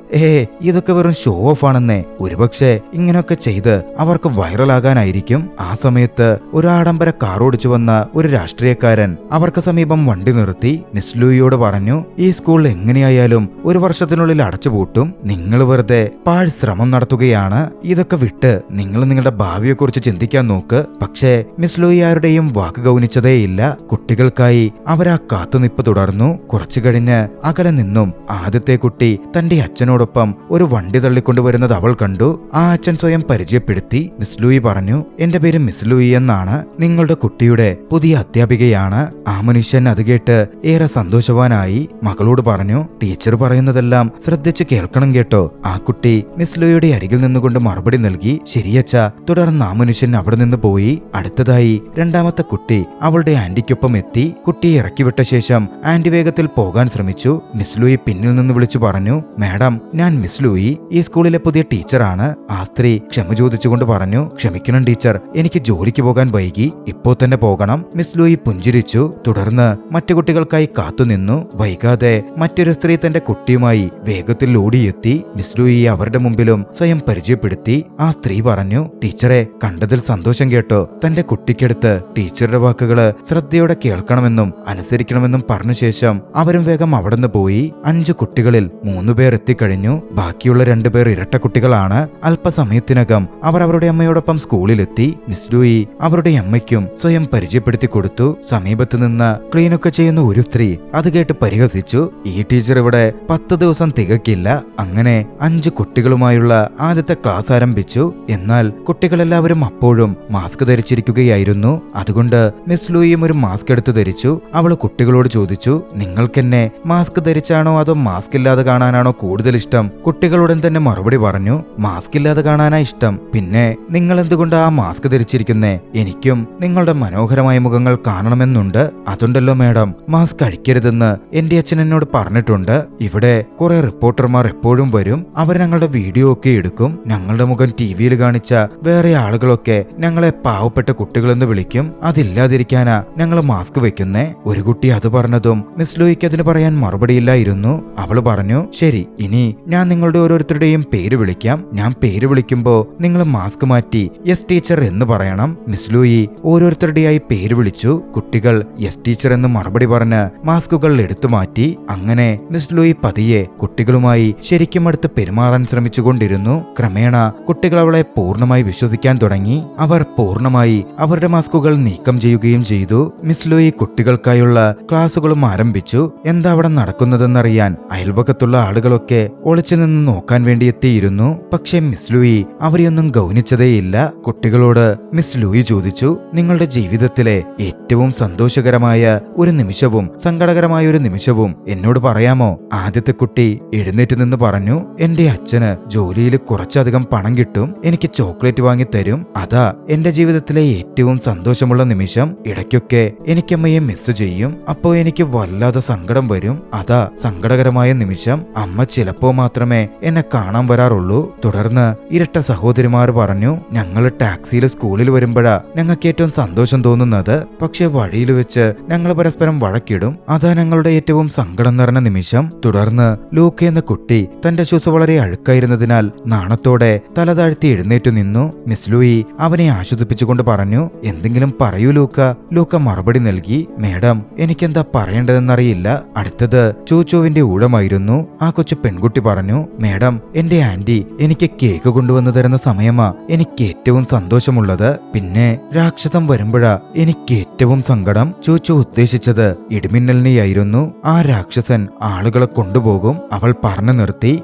ഇതൊക്കെ വെറും ഷോ ഓഫ് ആണെന്നേ. ഒരുപക്ഷെ ഇങ്ങനെയൊക്കെ ചെയ്ത് അവർക്ക് വൈറലാകാനായിരിക്കും. ആ സമയത്ത് ഒരു ആഡംബര കാർ ഓടിച്ചു വന്ന ഒരു രാഷ്ട്രീയക്കാരൻ അവർക്ക് സമീപം വണ്ടി നിർത്തി. മിസ് ലൂയിയോട് പറഞ്ഞു, ഈ സ്കൂൾ എങ്ങനെയായാലും 1 വർഷത്തിനുള്ളിൽ അടച്ചുപൂട്ടും. നിങ്ങൾ വെറുതെ പാഴ് ശ്രമം നടത്തുകയാണ്. ഇതൊക്കെ വിട്ട് നിങ്ങൾ നിങ്ങളുടെ ഭാവിയെക്കുറിച്ച് ചിന്തിക്കാൻ നോക്ക്. പക്ഷേ മിസ് ലൂയി ആരുടെയും വാക്ക് ഗൗനിച്ചതേയില്ല. കുട്ടികൾക്കായി അവരാ കാത്തുനിപ്പ് തുടർന്നു. കുറച്ചു കഴിഞ്ഞ് അകലെ നിന്നും ആദ്യത്തെ കുട്ടി തന്റെ അച്ഛനോടൊപ്പം ഒരു വണ്ടി തള്ളിക്കൊണ്ടുവരുന്നത് അവൾ കണ്ടു. ആ അച്ഛൻ സ്വയം പരിചയപ്പെടുത്തി. മിസ് ലൂയി പറഞ്ഞു, എന്റെ പേര് മിസ് ലൂയി എന്നാണ്. നിങ്ങളുടെ കുട്ടിയുടെ പുതിയ അധ്യാപികയാണ്. ആ മനുഷ്യൻ അത് കേട്ട് ഏറെ സന്തോഷവാനായി. മകളോട് പറഞ്ഞു, ടീച്ചർ പറയുന്നതെല്ലാം ശ്രദ്ധിച്ചു കേൾക്കണം കേട്ടോ. ആ കുട്ടി മിസ് ലൂയിയുടെ അരികിൽ നിന്നുകൊണ്ട് മറുപടി നൽകി. ശരിയച്ച. തുടർന്ന് ആ മനുഷ്യൻ അവിടെ നിന്ന് പോയി. അടുത്തതായി രണ്ടാമത്തെ കുട്ടി അവളുടെ ആന്റിക്കൊപ്പം എത്തി. കുട്ടിയെ ഇറക്കിവിട്ട ശേഷം ആന്റി വേഗത്തിൽ പോകാൻ ശ്രമിച്ചു. മിസ് ലൂയി പിന്നിൽ നിന്ന് വിളിച്ചു പറഞ്ഞു, മാഡം, ഞാൻ മിസ് ലൂയി, ഈ സ്കൂളിലെ പുതിയ ടീച്ചറാണ്. ആ സ്ത്രീ ക്ഷമ ചോദിച്ചുകൊണ്ട് പറഞ്ഞു, ക്ഷമിക്കണം ടീച്ചർ, എനിക്ക് ജോലിക്ക് പോകാൻ വൈകി, ഇപ്പോ തന്നെ പോകണം. മിസ് ലൂയി പുഞ്ചിരിച്ചു. തുടർന്ന് മറ്റു കുട്ടികൾക്കായി കാത്തുനിന്നു. വൈകാതെ മറ്റൊരു സ്ത്രീ തന്റെ കുട്ടിയുമായി വേഗത്തിൽ ഓടിയെത്തി. മിസ് ലൂയി അവരുടെ മുമ്പിലും സ്വയം പരിചയപ്പെടുത്തി. ആ സ്ത്രീ പറഞ്ഞു, ടീച്ചറെ കണ്ടതിൽ സന്തോഷം കേട്ടോ. തന്റെ കുട്ടിക്കടുത്ത് ടീച്ചറുടെ വാക്കുകള് ശ്രദ്ധയോടെ കേൾക്കണമെന്നും അനുസരിക്കണമെന്നും പറഞ്ഞ ശേഷം അവരും വേഗം അവിടുന്ന് പോയി. 5 കുട്ടികളിൽ 3 പേർ എത്തിക്കഴിഞ്ഞു. ബാക്കിയുള്ള 2 പേർ ഇരട്ട കുട്ടികളാണ്. അല്പസമയത്തിനകം അവർ അവരുടെ അമ്മയോടൊപ്പം സ്കൂളിലെത്തി. മിസ് ലൂയി അവരുടെ അമ്മയ്ക്കും സ്വയം പരിചയപ്പെടുത്തി കൊടുത്തു. സമീപത്ത് നിന്ന് ക്ലീനൊക്കെ ചെയ്യുന്ന ഒരു സ്ത്രീ അത് കേട്ട് പരിഹസിച്ചു. ഈ ടീച്ചർ ഇവിടെ 10 ദിവസം തികക്കില്ല. അങ്ങനെ 5 കുട്ടികളുമായുള്ള ആദ്യത്തെ ക്ലാസ് ആരംഭിച്ചു. എന്നാൽ കുട്ടികളെല്ലാവരും അപ്പോഴും മാസ്ക് ധരിച്ചിരിക്കുകയായിരുന്നു. അതുകൊണ്ട് മിസ് ലൂയിയും ഒരു മാസ്ക് എടുത്ത് ധരിച്ചു. അവൾ കുട്ടികളോട് ചോദിച്ചു, നിങ്ങൾക്കെന്നെ മാസ്ക് ധരിച്ചാണോ അതോ മാസ്ക് ഇല്ലാതെ കാണാനാണോ കൂടുതൽ ഇഷ്ടം? കുട്ടികളുടൻ തന്നെ മറുപടി പറഞ്ഞു, മാസ്ക് ഇല്ലാതെ കാണാനാ ഇഷ്ടം. പിന്നെ നിങ്ങൾ എന്തുകൊണ്ട് ആ മാസ്ക് ധരിച്ചിരിക്കുന്നേ? എനിക്കും നിങ്ങളുടെ മനോഹരമായ മുഖങ്ങൾ കാണണമെന്നുണ്ട്. അതുണ്ടല്ലോ മാഡം, മാസ്ക് അഴിക്കരുതെന്ന് എന്റെ അച്ഛൻ എന്നോട് പറഞ്ഞിട്ടുണ്ട്. ഇവിടെ കുറെ റിപ്പോർട്ടർമാർ എപ്പോഴും വരും. അവർ ഞങ്ങളുടെ വീഡിയോ ഒക്കെ എടുക്കും. ഞങ്ങളുടെ മുഖം TV-യിൽ കാണിച്ച വേറെ ആളുകളൊക്കെ ഞങ്ങളെ പാവപ്പെട്ട കുട്ടികളെന്ന് വിളിക്കും. അതില്ലാതിരിക്കാനാ ഞങ്ങൾ മാസ്ക് വെക്കുന്നേ. ഒരു കുട്ടി അത് പറഞ്ഞതും മിസ് ലൂയിക്ക് അതിന് പറയാൻ മറുപടിയില്ലായിരുന്നു. അവള് പറഞ്ഞു, ശരി, ഇനി ഞാൻ നിങ്ങളുടെ ഓരോരുത്തരുടെയും പേര് വിളിക്കാം. ഞാൻ പേര് വിളിക്കുമ്പോ നിങ്ങൾ മാസ്ക് മാറ്റി യെസ് ടീച്ചർ എന്ന് പറയണം. മിസ് ലൂയി ഓരോരുത്തരുടെയായി പേര് വിളിച്ചു. കുട്ടികൾ യെസ് ടീച്ചർ എന്ന് മറുപടി പറഞ്ഞ് മാസ്കുകൾ എടുത്തു മാറ്റി. അങ്ങനെ മിസ് ലൂയി പതിയെ കുട്ടികളുമായി ശരിക്കും അടുത്ത് പെരുമാറാൻ ശ്രമിച്ചുകൊണ്ടിരുന്നു. ക്രമേണ കുട്ടികൾ അവളെ പൂർണ്ണമായി വിശ്വസിക്കാൻ തുടങ്ങി. അവർ പൂർണ്ണമായി അവരുടെ മാസ്കുകൾ നീക്കം ചെയ്യുകയും ചെയ്തു. മിസ് ലൂയി കുട്ടികൾക്കായുള്ള ക്ലാസുകളും ആരംഭിച്ചു. എന്താ അവിടെ നടക്കുന്നതെന്നറിയാൻ അയൽവക്കത്തുള്ള ആളുകളൊക്കെ ഒളിച്ചു നിന്ന് നോക്കാൻ വേണ്ടി എത്തിയിരുന്നു. പക്ഷേ മിസ് ലൂയി അവരെയൊന്നും ഗൗനിച്ചതേയില്ല. കുട്ടികളോട് മിസ് ലൂയി ചോദിച്ചു, നിങ്ങളുടെ ജീവിതത്തിലെ ഏറ്റവും സന്തോഷകരമായ ഒരു നിമിഷവും സങ്കടകരമായ ഒരു നിമിഷവും എന്നോട് പറയാമോ? ആദ്യത്തെ കുട്ടി എഴുന്നേറ്റ് നിന്ന് പറഞ്ഞു, എന്റെ അച്ഛന് ജോലിയിൽ കുറച്ചധികം പണം കിട്ടും, എനിക്ക് ചോക്ലേറ്റ് വാങ്ങി തരും. അതാ എന്റെ ജീവിതത്തിലെ ഏറ്റവും സന്തോഷമുള്ള നിമിഷം. ഇടയ്ക്കൊക്കെ എനിക്കമ്മയെ മിസ് ചെയ്യും. ചെയ്യും. അപ്പോ എനിക്ക് വല്ലാതെ സങ്കടം വരും. അതാ സങ്കടകരമായ നിമിഷം. അമ്മ ചിലപ്പോ മാത്രമേ എന്നെ കാണാൻ വരാറുള്ളൂ. തുടർന്ന് ഇരട്ട സഹോദരിമാർ പറഞ്ഞു, ഞങ്ങൾ ടാക്സിയിൽ സ്കൂളിൽ വരുമ്പോഴാ ഞങ്ങൾക്ക് ഏറ്റവും സന്തോഷം തോന്നുന്നത്. പക്ഷെ വഴിയിൽ വെച്ച് ഞങ്ങൾ പരസ്പരം വഴക്കിടും. അതാ ഞങ്ങളുടെ ഏറ്റവും സങ്കടം നിറഞ്ഞ നിമിഷം. തുടർന്ന് ലൂക്ക എന്ന കുട്ടി തന്റെ ഷൂസ് വളരെ അഴുക്കായിരുന്നതിനാൽ നാണത്തോടെ തല താഴ്ത്തി എഴുന്നേറ്റു നിന്നു. മിസ് ലൂയി അവനെ ആശ്വസിപ്പിച്ചുകൊണ്ട് പറഞ്ഞു, എന്തെങ്കിലും പറയൂ ലൂക്ക. ലൂക്ക മറുപടി നൽകി, മേഡം എനിക്കെന്താ പറയേണ്ടതെന്നറിയില്ല. അടുത്തത് ചൂച്ചുവിന്റെ ഊഴമായിരുന്നു. ആ കൊച്ചു പെൺകുട്ടി പറഞ്ഞു, മേഡം എന്റെ ആന്റി എനിക്ക് കേക്ക് കൊണ്ടുവന്നു തരുന്ന സമയമാ എനിക്ക് ഏറ്റവും സന്തോഷമുള്ളത്. പിന്നെ രാക്ഷസം വരുമ്പോഴാ എനിക്ക് ഏറ്റവും സങ്കടം. ചൂച്ചു ഉദ്ദേശിച്ചത് ഇടിമിന്നലിനെയായിരുന്നു. ആ രാക്ഷസൻ ആളുകളെ കൊണ്ടുപോകും. അവൾ പറഞ്ഞു നിർത്തി.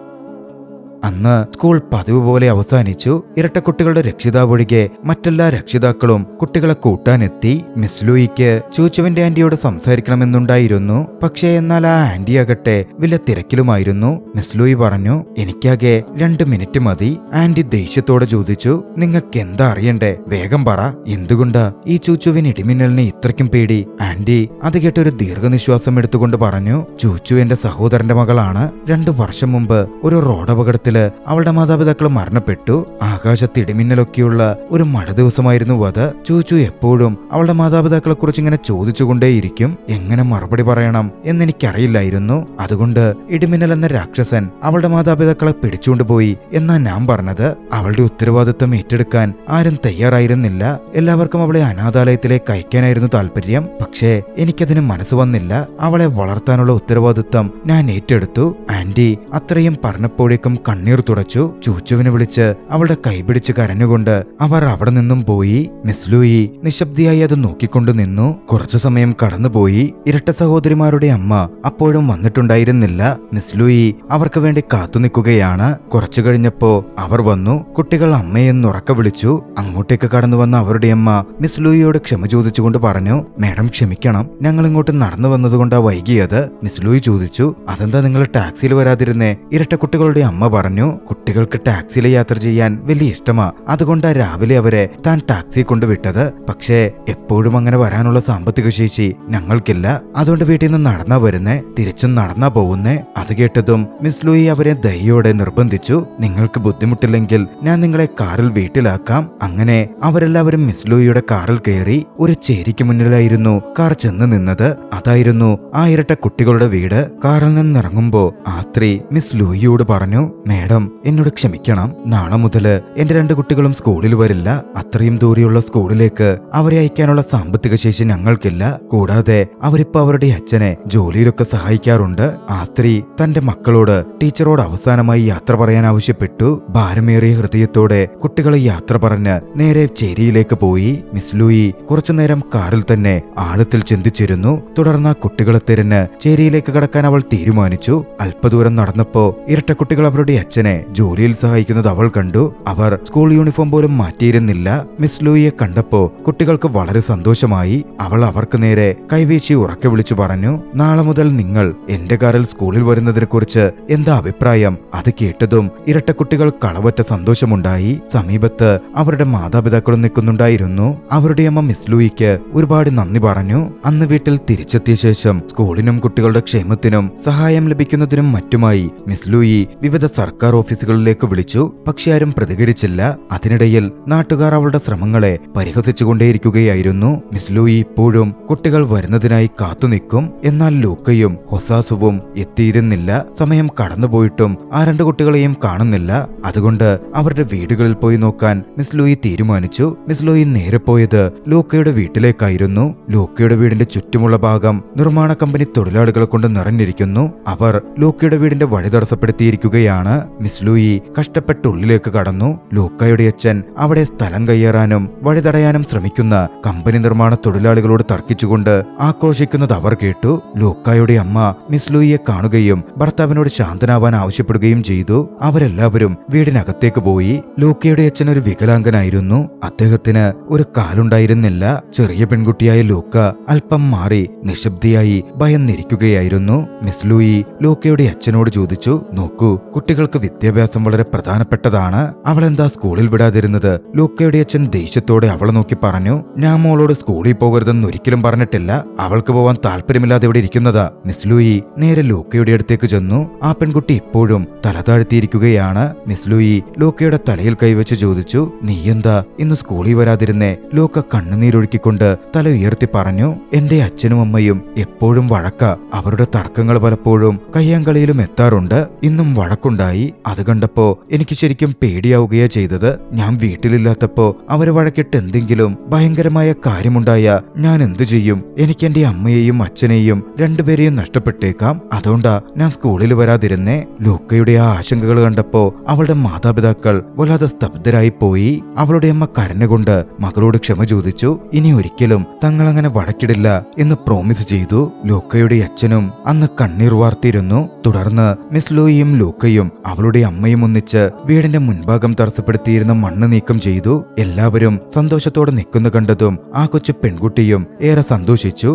അന്ന് സ്കൂൾ പതിവ് പോലെ അവസാനിച്ചു. ഇരട്ടക്കുട്ടികളുടെ രക്ഷിതാവൊഴികെ മറ്റെല്ലാ രക്ഷിതാക്കളും കുട്ടികളെ കൂട്ടാനെത്തി. മിസ് ലൂയിക്ക് ചൂച്ചുവിന്റെ ആന്റിയോട് സംസാരിക്കണമെന്നുണ്ടായിരുന്നു. പക്ഷേ എന്നാൽ ആ ആന്റിയാകട്ടെ വലിയ തിരക്കിലുമായിരുന്നു. മിസ് ലൂയി പറഞ്ഞു, എനിക്കാകെ 2 മിനിറ്റ് മതി. ആന്റി ദേഷ്യത്തോടെ ചോദിച്ചു, നിങ്ങൾക്ക് എന്താ അറിയണ്ടേ? വേഗം പറ. എന്തുകൊണ്ടാ ഈ ചൂച്ചുവിന് ഇടിമിന്നലിനെ ഇത്രയ്ക്കും പേടി? ആന്റി അത് കേട്ടൊരു ദീർഘനിശ്വാസം എടുത്തുകൊണ്ട് പറഞ്ഞു, ചൂച്ചു എന്റെ സഹോദരന്റെ മകളാണ്. 2 വർഷം മുമ്പ് ഒരു റോഡപകടത്തിൽ അവളുടെ മാതാപിതാക്കൾ മരണപ്പെട്ടു. ആകാശത്ത് ഇടിമിന്നലൊക്കെയുള്ള ഒരു മഴ ദിവസമായിരുന്നു അത്. ചൂച്ചു എപ്പോഴും അവളുടെ മാതാപിതാക്കളെ കുറിച്ച് ഇങ്ങനെ ചോദിച്ചുകൊണ്ടേയിരിക്കും. എങ്ങനെ മറുപടി പറയണം എന്നെനിക്കറിയില്ലായിരുന്നു. അതുകൊണ്ട് ഇടിമിന്നൽ എന്ന രാക്ഷസൻ അവളുടെ മാതാപിതാക്കളെ പിടിച്ചുകൊണ്ടുപോയി എന്നാ ഞാൻ പറഞ്ഞത്. അവളുടെ ഉത്തരവാദിത്വം ഏറ്റെടുക്കാൻ ആരും തയ്യാറായിരുന്നില്ല. എല്ലാവർക്കും അവളെ അനാഥാലയത്തിലേക്ക് അയക്കാനായിരുന്നു താല്പര്യം. പക്ഷേ എനിക്കതിന് മനസ്സ് വന്നില്ല. അവളെ വളർത്താനുള്ള ഉത്തരവാദിത്വം ഞാൻ ഏറ്റെടുത്തു. ആന്റി അത്രയും പറഞ്ഞപ്പോഴേക്കും കണ്ണീർ തുടച്ചു. ചൂച്ചുവിനെ വിളിച്ച് അവളുടെ കൈപിടിച്ച് കരഞ്ഞുകൊണ്ട് അവർ അവിടെ നിന്നും പോയി. മിസ് ലൂയി നിശബ്ദയായി അത് നോക്കിക്കൊണ്ടു നിന്നു. കുറച്ചു സമയം കടന്നുപോയി. ഇരട്ട സഹോദരിമാരുടെ അമ്മ അപ്പോഴും വന്നിട്ടുണ്ടായിരുന്നില്ല. മിസ് ലൂയി അവർക്ക് വേണ്ടി കാത്തുനിൽക്കുകയാണ്. കുറച്ചു കഴിഞ്ഞപ്പോ അവർ വന്നു. കുട്ടികൾ അമ്മയെന്നുറക്കെ വിളിച്ചു. അങ്ങോട്ടേക്ക് കടന്നു വന്ന അവരുടെ അമ്മ മിസ് ലൂയിയോട് ക്ഷമ ചോദിച്ചുകൊണ്ട് പറഞ്ഞു, മേഡം ക്ഷമിക്കണം, ഞങ്ങൾ ഇങ്ങോട്ട് നടന്നു വന്നതുകൊണ്ടാ വൈകിയത്. മിസ് ലൂയി ചോദിച്ചു, അതെന്താ നിങ്ങൾ ടാക്സിയിൽ വരാതിരുന്നേ? ഇരട്ട കുട്ടികളുടെ അമ്മ പറഞ്ഞു, കുട്ടികൾക്ക് ടാക്സിയിൽ യാത്ര ചെയ്യാൻ വലിയ ഇഷ്ടമാ. അതുകൊണ്ടാ രാവിലെ അവരെ താൻ ടാക്സി കൊണ്ടുവിട്ടത്. പക്ഷേ എപ്പോഴും അങ്ങനെ വരാനുള്ള സാമ്പത്തിക ശേഷി ഞങ്ങൾക്കില്ല. അതുകൊണ്ട് വീട്ടിൽ നിന്ന് നടന്നാ വരുന്നേ, തിരിച്ചും നടന്നാ പോകുന്നേ. അത് കേട്ടതും മിസ് ലൂയി അവരെ ദയോടെ നിർബന്ധിച്ചു, നിങ്ങൾക്ക് ബുദ്ധിമുട്ടില്ലെങ്കിൽ ഞാൻ നിങ്ങളെ കാറിൽ വീട്ടിലാക്കാം. അങ്ങനെ അവരെല്ലാവരും മിസ് ലൂയിയുടെ കാറിൽ കയറി. ഒരു ചേരിക്ക് മുന്നിലായിരുന്നു കാർ ചെന്ന് നിന്നത്. അതായിരുന്നു ആ ഇരട്ട കുട്ടികളുടെ വീട്. കാറിൽ നിന്നിറങ്ങുമ്പോ ആ സ്ത്രീ മിസ് ലൂയിയോട് പറഞ്ഞു, മേഡം എന്നോട് ക്ഷമിക്കണം, നാളെ മുതല് എന്റെ 2 കുട്ടികളും സ്കൂളിൽ വരില്ല. അത്രയും ദൂരെയുള്ള സ്കൂളിലേക്ക് അവരെ അയക്കാനുള്ള സാമ്പത്തിക ശേഷി ഞങ്ങൾക്കില്ല. കൂടാതെ അവരിപ്പോ അവരുടെ അച്ഛനെ ജോലിയിലൊക്കെ സഹായിക്കാറുണ്ട്. ആ സ്ത്രീ തന്റെ മക്കളോട് ടീച്ചറോട് അവസാനമായി യാത്ര പറയാൻ ആവശ്യപ്പെട്ടു. ഭാരമേറിയ ഹൃദയത്തോടെ കുട്ടികളെ യാത്ര പറഞ്ഞ് നേരെ ചേരിയിലേക്ക് പോയി. മിസ് ലൂയി കുറച്ചുനേരം കാറിൽ തന്നെ ആഴത്തിൽ ചിന്തിച്ചിരുന്നു. തുടർന്ന് ആ കുട്ടികളെ തിരഞ്ഞ് ചേരിയിലേക്ക് കടക്കാൻ അവൾ തീരുമാനിച്ചു. അല്പദൂരം നടന്നപ്പോ ഇരട്ടക്കുട്ടികൾ അവരുടെ അച്ഛനെ ജോലിയിൽ സഹായിക്കുന്നത് അവൾ കണ്ടു. അവർ സ്കൂൾ യൂണിഫോം പോലും മാറ്റിയിരുന്നില്ല. മിസ് ലൂയിയെ കണ്ടപ്പോ കുട്ടികൾക്ക് വളരെ സന്തോഷമായി. അവൾ അവർക്ക് നേരെ കൈവീശി ഉറക്കെ വിളിച്ചു പറഞ്ഞു, നാളെ മുതൽ നിങ്ങൾ എന്റെ കാറിൽ സ്കൂളിൽ വരുന്നതിനെ കുറിച്ച് എന്താ അഭിപ്രായം? അത് കേട്ടതും ഇരട്ടക്കുട്ടികൾ കളവറ്റ സന്തോഷമുണ്ടായി. സമീപത്ത് അവരുടെ മാതാപിതാക്കളും നിൽക്കുന്നുണ്ടായിരുന്നു. അവരുടെ അമ്മ മിസ് ലൂയിക്ക് ഒരുപാട് നന്ദി പറഞ്ഞു. അന്ന് വീട്ടിൽ തിരിച്ചെത്തിയ ശേഷം സ്കൂളിനും കുട്ടികളുടെ ക്ഷേമത്തിനും സഹായം ലഭിക്കുന്നതിനും മറ്റുമായി മിസ് ലൂയി വിവിധ സർക്കാർ ഓഫീസുകളിലേക്ക് വിളിച്ചു. പക്ഷെ ആരും പ്രതികരിച്ചില്ല. അതിനിടയിൽ നാട്ടുകാർ അവളുടെ ശ്രമങ്ങളെ പരിഹസിച്ചുകൊണ്ടേയിരിക്കുകയായിരുന്നു. മിസ് ലൂയി ഇപ്പോഴും കുട്ടികൾ വരുന്നതിനായി കാത്തുനിൽക്കും. എന്നാൽ ലൂക്കയും ഹൊസാസുവും എത്തിയിരുന്നില്ല. സമയം കടന്നുപോയിട്ടും ആ 2 കുട്ടികളെയും കാണുന്നില്ല. അതുകൊണ്ട് അവരുടെ വീടുകളിൽ പോയി നോക്കാൻ മിസ് ലൂയി തീരുമാനിച്ചു. മിസ് ലൂയി നേരെ പോയത് ലൂക്കയുടെ വീട്ടിലേക്കായിരുന്നു. ലൂക്കയുടെ വീടിന്റെ ചുറ്റുമുള്ള ഭാഗം നിർമ്മാണ കമ്പനി തൊഴിലാളികളെ കൊണ്ട് നിറഞ്ഞിരിക്കുന്നു. അവർ ലൂക്കയുടെ വീടിന്റെ വഴി തടസ്സപ്പെടുത്തിയിരിക്കുകയാണ്. മിസ് ലൂയി കഷ്ടപ്പെട്ട് ഉള്ളിലേക്ക് കടന്നു. ലൂക്കയുടെ അച്ഛൻ അവിടെ സ്ഥലം കയ്യേറാനും വഴി തടയാനും ശ്രമിക്കുന്ന കമ്പനി നിർമ്മാണ തൊഴിലാളികളോട് തർക്കിച്ചുകൊണ്ട് ആക്രോശിക്കുന്നത് അവർ കേട്ടു. ലൂക്കയുടെ അമ്മ മിസ് ലൂയിയെ കാണുകയും ഭർത്താവിനോട് ശാന്തനാവാൻ ആവശ്യപ്പെടുകയും ചെയ്തു. അവരെല്ലാവരും വീടിനകത്തേക്ക് പോയി. ലൂക്കയുടെ അച്ഛൻ ഒരു വികലാംഗനായിരുന്നു. അദ്ദേഹത്തിന് ഒരു കാലുണ്ടായിരുന്നില്ല. ചെറിയ പെൺകുട്ടിയായ ലൂക്ക അല്പം മാറി നിശബ്ദയായി ഭയന്നിരിക്കുകയായിരുന്നു. മിസ് ലൂയി ലൂക്കയുടെ അച്ഛനോട് ചോദിച്ചു, നോക്കൂ, കുട്ടികൾ കുട്ടികൾക്ക് വിദ്യാഭ്യാസം വളരെ പ്രധാനപ്പെട്ടതാണ്. അവളെന്താ സ്കൂളിൽ വിടാതിരുന്നത്? ലൂക്കയുടെ അച്ഛൻ ദേഷ്യത്തോടെ അവളെ നോക്കി പറഞ്ഞു. ഞാൻ മോളോട് സ്കൂളിൽ പോകരുതെന്ന് ഒരിക്കലും പറഞ്ഞിട്ടില്ല. അവൾക്ക് പോവാൻ താല്പര്യമില്ലാതെ ഇവിടെ ഇരിക്കുന്നതാ. മിസ് ലൂയി നേരെ ലൂക്കയുടെ അടുത്തേക്ക് ചെന്നു. ആ പെൺകുട്ടി ഇപ്പോഴും തല താഴ്ത്തിയിരിക്കുകയാണ്. മിസ് ലൂയി ലൂക്കയുടെ തലയിൽ കൈവച്ച് ചോദിച്ചു, നീ എന്താ ഇന്ന് സ്കൂളിൽ വരാതിരുന്നേ? ലൂക്ക കണ്ണുനീരൊഴുക്കിക്കൊണ്ട് തല ഉയർത്തി പറഞ്ഞു, എന്റെ അച്ഛനും അമ്മയും എപ്പോഴും വഴക്ക. അവരുടെ തർക്കങ്ങൾ പലപ്പോഴും കയ്യാങ്കളിയിലും എത്താറുണ്ട്. ഇന്നും വഴക്കുണ്ടായി. അത് കണ്ടപ്പോ എനിക്ക് ശരിക്കും പേടിയാവുകയാ ചെയ്തത്. ഞാൻ വീട്ടിലില്ലാത്തപ്പോ അവര് വഴക്കിട്ട് എന്തെങ്കിലും ഭയങ്കരമായ കാര്യമുണ്ടായ ഞാൻ എന്തു ചെയ്യും? എനിക്ക് എന്റെ അമ്മയെയും അച്ഛനെയും രണ്ടുപേരെയും നഷ്ടപ്പെട്ടേക്കാം. അതുകൊണ്ടാ ഞാൻ സ്കൂളിൽ വരാതിരുന്നേ. ലൂക്കയുടെ ആ ആശങ്കകൾ കണ്ടപ്പോ അവളുടെ മാതാപിതാക്കൾ വല്ലാതെ സ്തബ്ധരായി പോയി. അവളുടെ അമ്മ കരഞ്ഞുകൊണ്ട് മകളോട് ക്ഷമ ചോദിച്ചു. ഇനി ഒരിക്കലും തങ്ങളങ്ങനെ വഴക്കിടില്ല എന്ന് പ്രോമിസ് ചെയ്തു. ലൂക്കയുടെ അച്ഛനും അന്ന് കണ്ണീർ വാർത്തിരുന്നു. തുടർന്ന് മിസ് ലൂയിയും ലൂക്കയും അവളുടെ അമ്മയും ഒന്നിച്ച് വീടിന്റെ മുൻഭാഗം തടസ്സപ്പെടുത്തിയിരുന്ന മണ്ണ് നീക്കം ചെയ്തു. എല്ലാവരും സന്തോഷത്തോടെ നിൽക്കുന്നു കണ്ടതും ആ കൊച്ചു പെൺകുട്ടിയും ഏറെ സന്തോഷിച്ചു.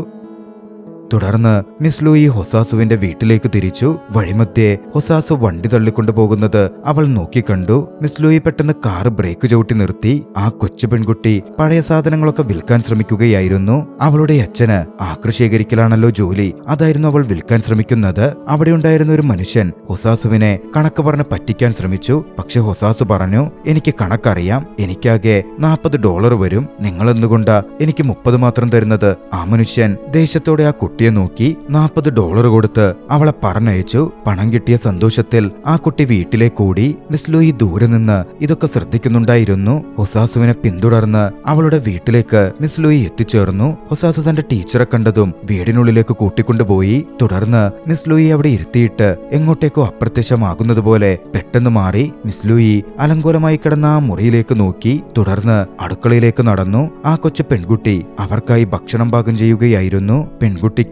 തുടർന്ന് മിസ് ലൂയി ഹൊസാസുവിന്റെ വീട്ടിലേക്ക് തിരിച്ചു. വഴിമധ്യേ ഹൊസാസു വണ്ടി തള്ളിക്കൊണ്ടു പോകുന്നത് അവൾ നോക്കിക്കണ്ടു. മിസ് ലൂയി പെട്ടെന്ന് കാറ് ബ്രേക്ക് ചവിട്ടി നിർത്തി. ആ കൊച്ചു പെൺകുട്ടി പഴയ സാധനങ്ങളൊക്കെ വിൽക്കാൻ ശ്രമിക്കുകയായിരുന്നു. അവളുടെ അച്ഛന് ആക്രി ശേഖരിക്കലാണല്ലോ ജോലി. അതായിരുന്നു അവൾ വിൽക്കാൻ ശ്രമിക്കുന്നത്. അവിടെ ഉണ്ടായിരുന്ന ഒരു മനുഷ്യൻ ഹൊസാസുവിനെ കണക്ക് പറഞ്ഞ് പറ്റിക്കാൻ ശ്രമിച്ചു. പക്ഷെ ഹൊസാസു പറഞ്ഞു, എനിക്ക് കണക്കറിയാം. എനിക്കാകെ $40 വരും. നിങ്ങൾ എന്തുകൊണ്ടാ എനിക്ക് 30 മാത്രം തരുന്നത്? ആ മനുഷ്യൻ ദേഷ്യത്തോടെ ആ കുട്ടിയെ നോക്കി. $40 കൊടുത്ത് അവളെ പറഞ്ഞയച്ചു. പണം കിട്ടിയ സന്തോഷത്തിൽ ആ കുട്ടി വീട്ടിലേക്ക് ഓടി. മിസ് ലൂയി ദൂരെ നിന്ന് ഇതൊക്കെ ശ്രദ്ധിക്കുന്നുണ്ടായിരുന്നു. ഹൊസാസുവിനെ പിന്തുടർന്ന് അവളുടെ വീട്ടിലേക്ക് മിസ് ലൂയി എത്തിച്ചേർന്നു. ഹൊസാസു തന്റെ ടീച്ചറെ കണ്ടതും വീടിനുള്ളിലേക്ക് കൂട്ടിക്കൊണ്ടുപോയി. തുടർന്ന് മിസ് ലൂയി അവിടെ ഇരുത്തിയിട്ട് എങ്ങോട്ടേക്കോ അപ്രത്യക്ഷമാകുന്നത് പോലെ പെട്ടെന്ന് മാറി. മിസ് ലൂയി അലങ്കോലമായി കിടന്ന ആ മുറിയിലേക്ക് നോക്കി. തുടർന്ന് അടുക്കളയിലേക്ക് നടന്നു. ആ കൊച്ചു പെൺകുട്ടി അവർക്കായി ഭക്ഷണം പാകം ചെയ്യുകയായിരുന്നു. പെൺകുട്ടിക്ക്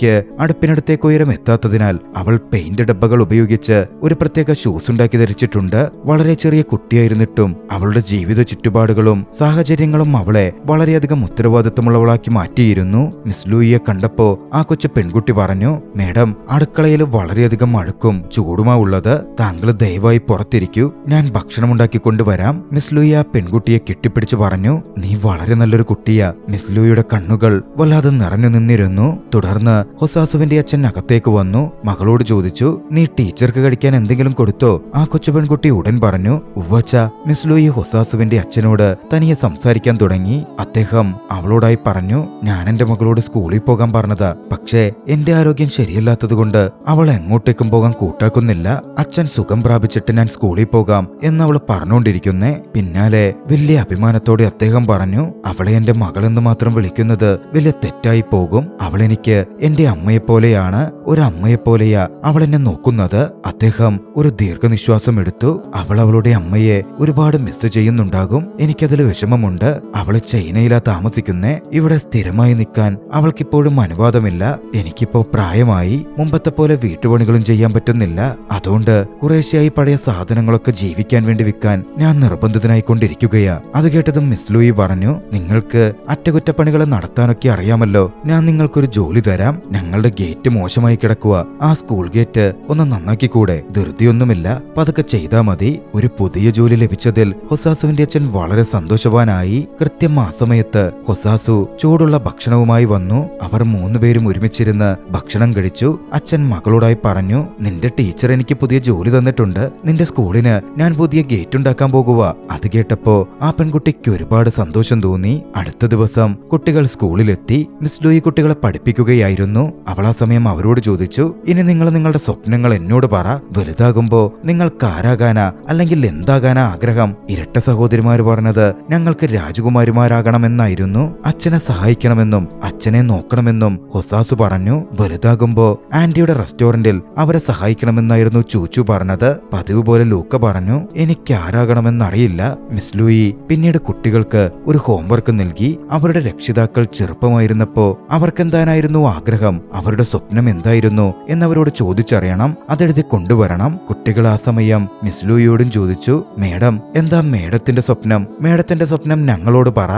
അടുപ്പിനടുത്തേക്ക് ഉയരം എത്താത്തതിനാൽ അവൾ പെയിന്റ് ഡബ്ബകൾ ഉപയോഗിച്ച് ഒരു പ്രത്യേക ഷൂസ് ഉണ്ടാക്കി ധരിച്ചിട്ടുണ്ട്. വളരെ ചെറിയ കുട്ടിയായിരുന്നിട്ടും അവളുടെ ജീവിത ചുറ്റുപാടുകളും സാഹചര്യങ്ങളും അവളെ വളരെയധികം ഉത്തരവാദിത്തമുള്ളവളാക്കി മാറ്റിയിരുന്നു. മിസ് ലൂയിയെ കണ്ടപ്പോ ആ കൊച്ചു പെൺകുട്ടി പറഞ്ഞു, മേഡം, അടുക്കളയിൽ വളരെയധികം അഴുക്കും ചൂടുമാ ഉള്ളത്. താങ്കൾ ദയവായി പുറത്തിരിക്കൂ, ഞാൻ ഭക്ഷണം ഉണ്ടാക്കിക്കൊണ്ടുവരാം. മിസ് ലൂയി ആ പെൺകുട്ടിയെ കെട്ടിപ്പിടിച്ചു പറഞ്ഞു, നീ വളരെ നല്ലൊരു കുട്ടിയാ. മിസ് ലൂയിയുടെ കണ്ണുകൾ വല്ലാതെ നിറഞ്ഞു നിന്നിരുന്നു. തുടർന്ന് ഹൊസാസുവിന്റെ അച്ഛൻ അകത്തേക്ക് വന്നു. മകളോട് ചോദിച്ചു, നീ ടീച്ചർക്ക് കഴിക്കാൻ എന്തെങ്കിലും കൊടുത്തോ? ആ കൊച്ചു പെൺകുട്ടി ഉടൻ പറഞ്ഞു, ഉവ്വച്ച. മിസ് ലൂയി ഹൊസാസുവിന്റെ അച്ഛനോട് തനിയെ സംസാരിക്കാൻ തുടങ്ങി. അദ്ദേഹം അവളോടായി പറഞ്ഞു, ഞാൻ എന്റെ മകളോട് സ്കൂളിൽ പോകാൻ പറഞ്ഞതാ. പക്ഷേ എന്റെ ആരോഗ്യം ശരിയല്ലാത്തതുകൊണ്ട് അവൾ എങ്ങോട്ടേക്കും പോകാൻ കൂട്ടാക്കുന്നില്ല. അച്ഛൻ സുഖം പ്രാപിച്ചിട്ട് ഞാൻ സ്കൂളിൽ പോകാം എന്നവൾ പറഞ്ഞുകൊണ്ടിരിക്കുന്നേ. പിന്നാലെ വലിയ അഭിമാനത്തോടെ അദ്ദേഹം പറഞ്ഞു, അവളെ എന്റെ മകളെന്ന് മാത്രം വിളിക്കുന്നത് വലിയ തെറ്റായി പോകും. അവളെനിക്ക് എന്റെ അമ്മയെപ്പോലെയാണ്. ഒരു അമ്മയെപ്പോലെയാ അവൾ എന്നെ നോക്കുന്നത്. അദ്ദേഹം ഒരു ദീർഘനിശ്വാസം എടുത്തു. അവൾ അവളുടെ അമ്മയെ ഒരുപാട് മിസ് ചെയ്യുന്നുണ്ടാകും. എനിക്കതിൽ വിഷമമുണ്ട്. അവള് ചൈനയിലാ താമസിക്കുന്നേ. ഇവിടെ സ്ഥിരമായി നിൽക്കാൻ അവൾക്കിപ്പോഴും അനുവാദമില്ല. എനിക്കിപ്പോ പ്രായമായി. മുമ്പത്തെ പോലെ വീട്ടുപണികളും ചെയ്യാൻ പറ്റുന്നില്ല. അതുകൊണ്ട് കുറേശ്ശെയായി പഴയ സാധനങ്ങളൊക്കെ ജീവിക്കാൻ വേണ്ടി വിൽക്കാൻ ഞാൻ നിർബന്ധിതനായിക്കൊണ്ടിരിക്കുകയാ. അത് കേട്ടതും മിസ് ലൂയി പറഞ്ഞു, നിങ്ങൾക്ക് അറ്റകുറ്റപ്പണികൾ നടത്താനൊക്കെ അറിയാമല്ലോ. ഞാൻ നിങ്ങൾക്കൊരു ജോലി തരാം. ഞങ്ങളുടെ ഗേറ്റ് മോശമായി കിടക്കുക. ആ സ്കൂൾ ഗേറ്റ് ഒന്ന് നന്നാക്കിക്കൂടെ? ധൃതിയൊന്നുമില്ല, പതുക്കെ ചെയ്താ മതി. ഒരു പുതിയ ജോലി ലഭിച്ചതിൽ ഹൊസാസുവിന്റെ അച്ഛൻ വളരെ സന്തോഷവാനായി. കൃത്യം ആ സമയത്ത് ഹൊസാസു ചൂടുള്ള ഭക്ഷണവുമായി വന്നു. അവർ 3 പേരും ഒരുമിച്ചിരുന്ന് ഭക്ഷണം കഴിച്ചു. അച്ഛൻ മകളോടായി പറഞ്ഞു, നിന്റെ ടീച്ചർ എനിക്ക് പുതിയ ജോലി തന്നിട്ടുണ്ട്. നിന്റെ സ്കൂളിന് ഞാൻ പുതിയ ഗേറ്റ് ഉണ്ടാക്കാൻ പോകുക. അത് കേട്ടപ്പോ ആ പെൺകുട്ടിക്ക് ഒരുപാട് സന്തോഷം തോന്നി. അടുത്ത ദിവസം കുട്ടികൾ സ്കൂളിലെത്തി. മിസ് ലൂയി കുട്ടികളെ പഠിപ്പിക്കുകയായിരുന്നു. അവൾ ആ സമയം അവരോട് ചോദിച്ചു, ഇനി നിങ്ങൾ നിങ്ങളുടെ സ്വപ്നങ്ങൾ എന്നോട് പറ. വലുതാകുമ്പോ നിങ്ങൾക്ക് ആരാകാനാ അല്ലെങ്കിൽ എന്താകാനാ ആഗ്രഹം? ഇരട്ട സഹോദരിമാര് പറഞ്ഞത് ഞങ്ങൾക്ക് രാജകുമാരിമാരാകണമെന്നായിരുന്നു. അച്ഛനെ സഹായിക്കണമെന്നും അച്ഛനെ നോക്കണമെന്നും ഹൊസാസു പറഞ്ഞു. വലുതാകുമ്പോ ആന്റിയുടെ റെസ്റ്റോറന്റിൽ അവരെ സഹായിക്കണമെന്നായിരുന്നു ചൂച്ചു പറഞ്ഞത്. പതിവ് പോലെ ലൂക്ക പറഞ്ഞു, എനിക്ക് ആരാകണമെന്നറിയില്ല. മിസ് ലൂയി പിന്നീട് കുട്ടികൾക്ക് ഒരു ഹോംവർക്ക് നൽകി. അവരുടെ രക്ഷിതാക്കൾ ചെറുപ്പമായിരുന്നപ്പോ അവർക്കെന്താനായിരുന്നു ആഗ്രഹം, അവരുടെ സ്വപ്നം എന്തായിരുന്നു എന്നവരോട് ചോദിച്ചറിയണം. അതെഴുതി കൊണ്ടുവരണം. കുട്ടികൾ ആ സമയം മിസ് ലൂയിയോടും ചോദിച്ചു, മേഡം, എന്താ മേഡത്തിന്റെ സ്വപ്നം? മേഡത്തിന്റെ സ്വപ്നം ഞങ്ങളോട് പറ.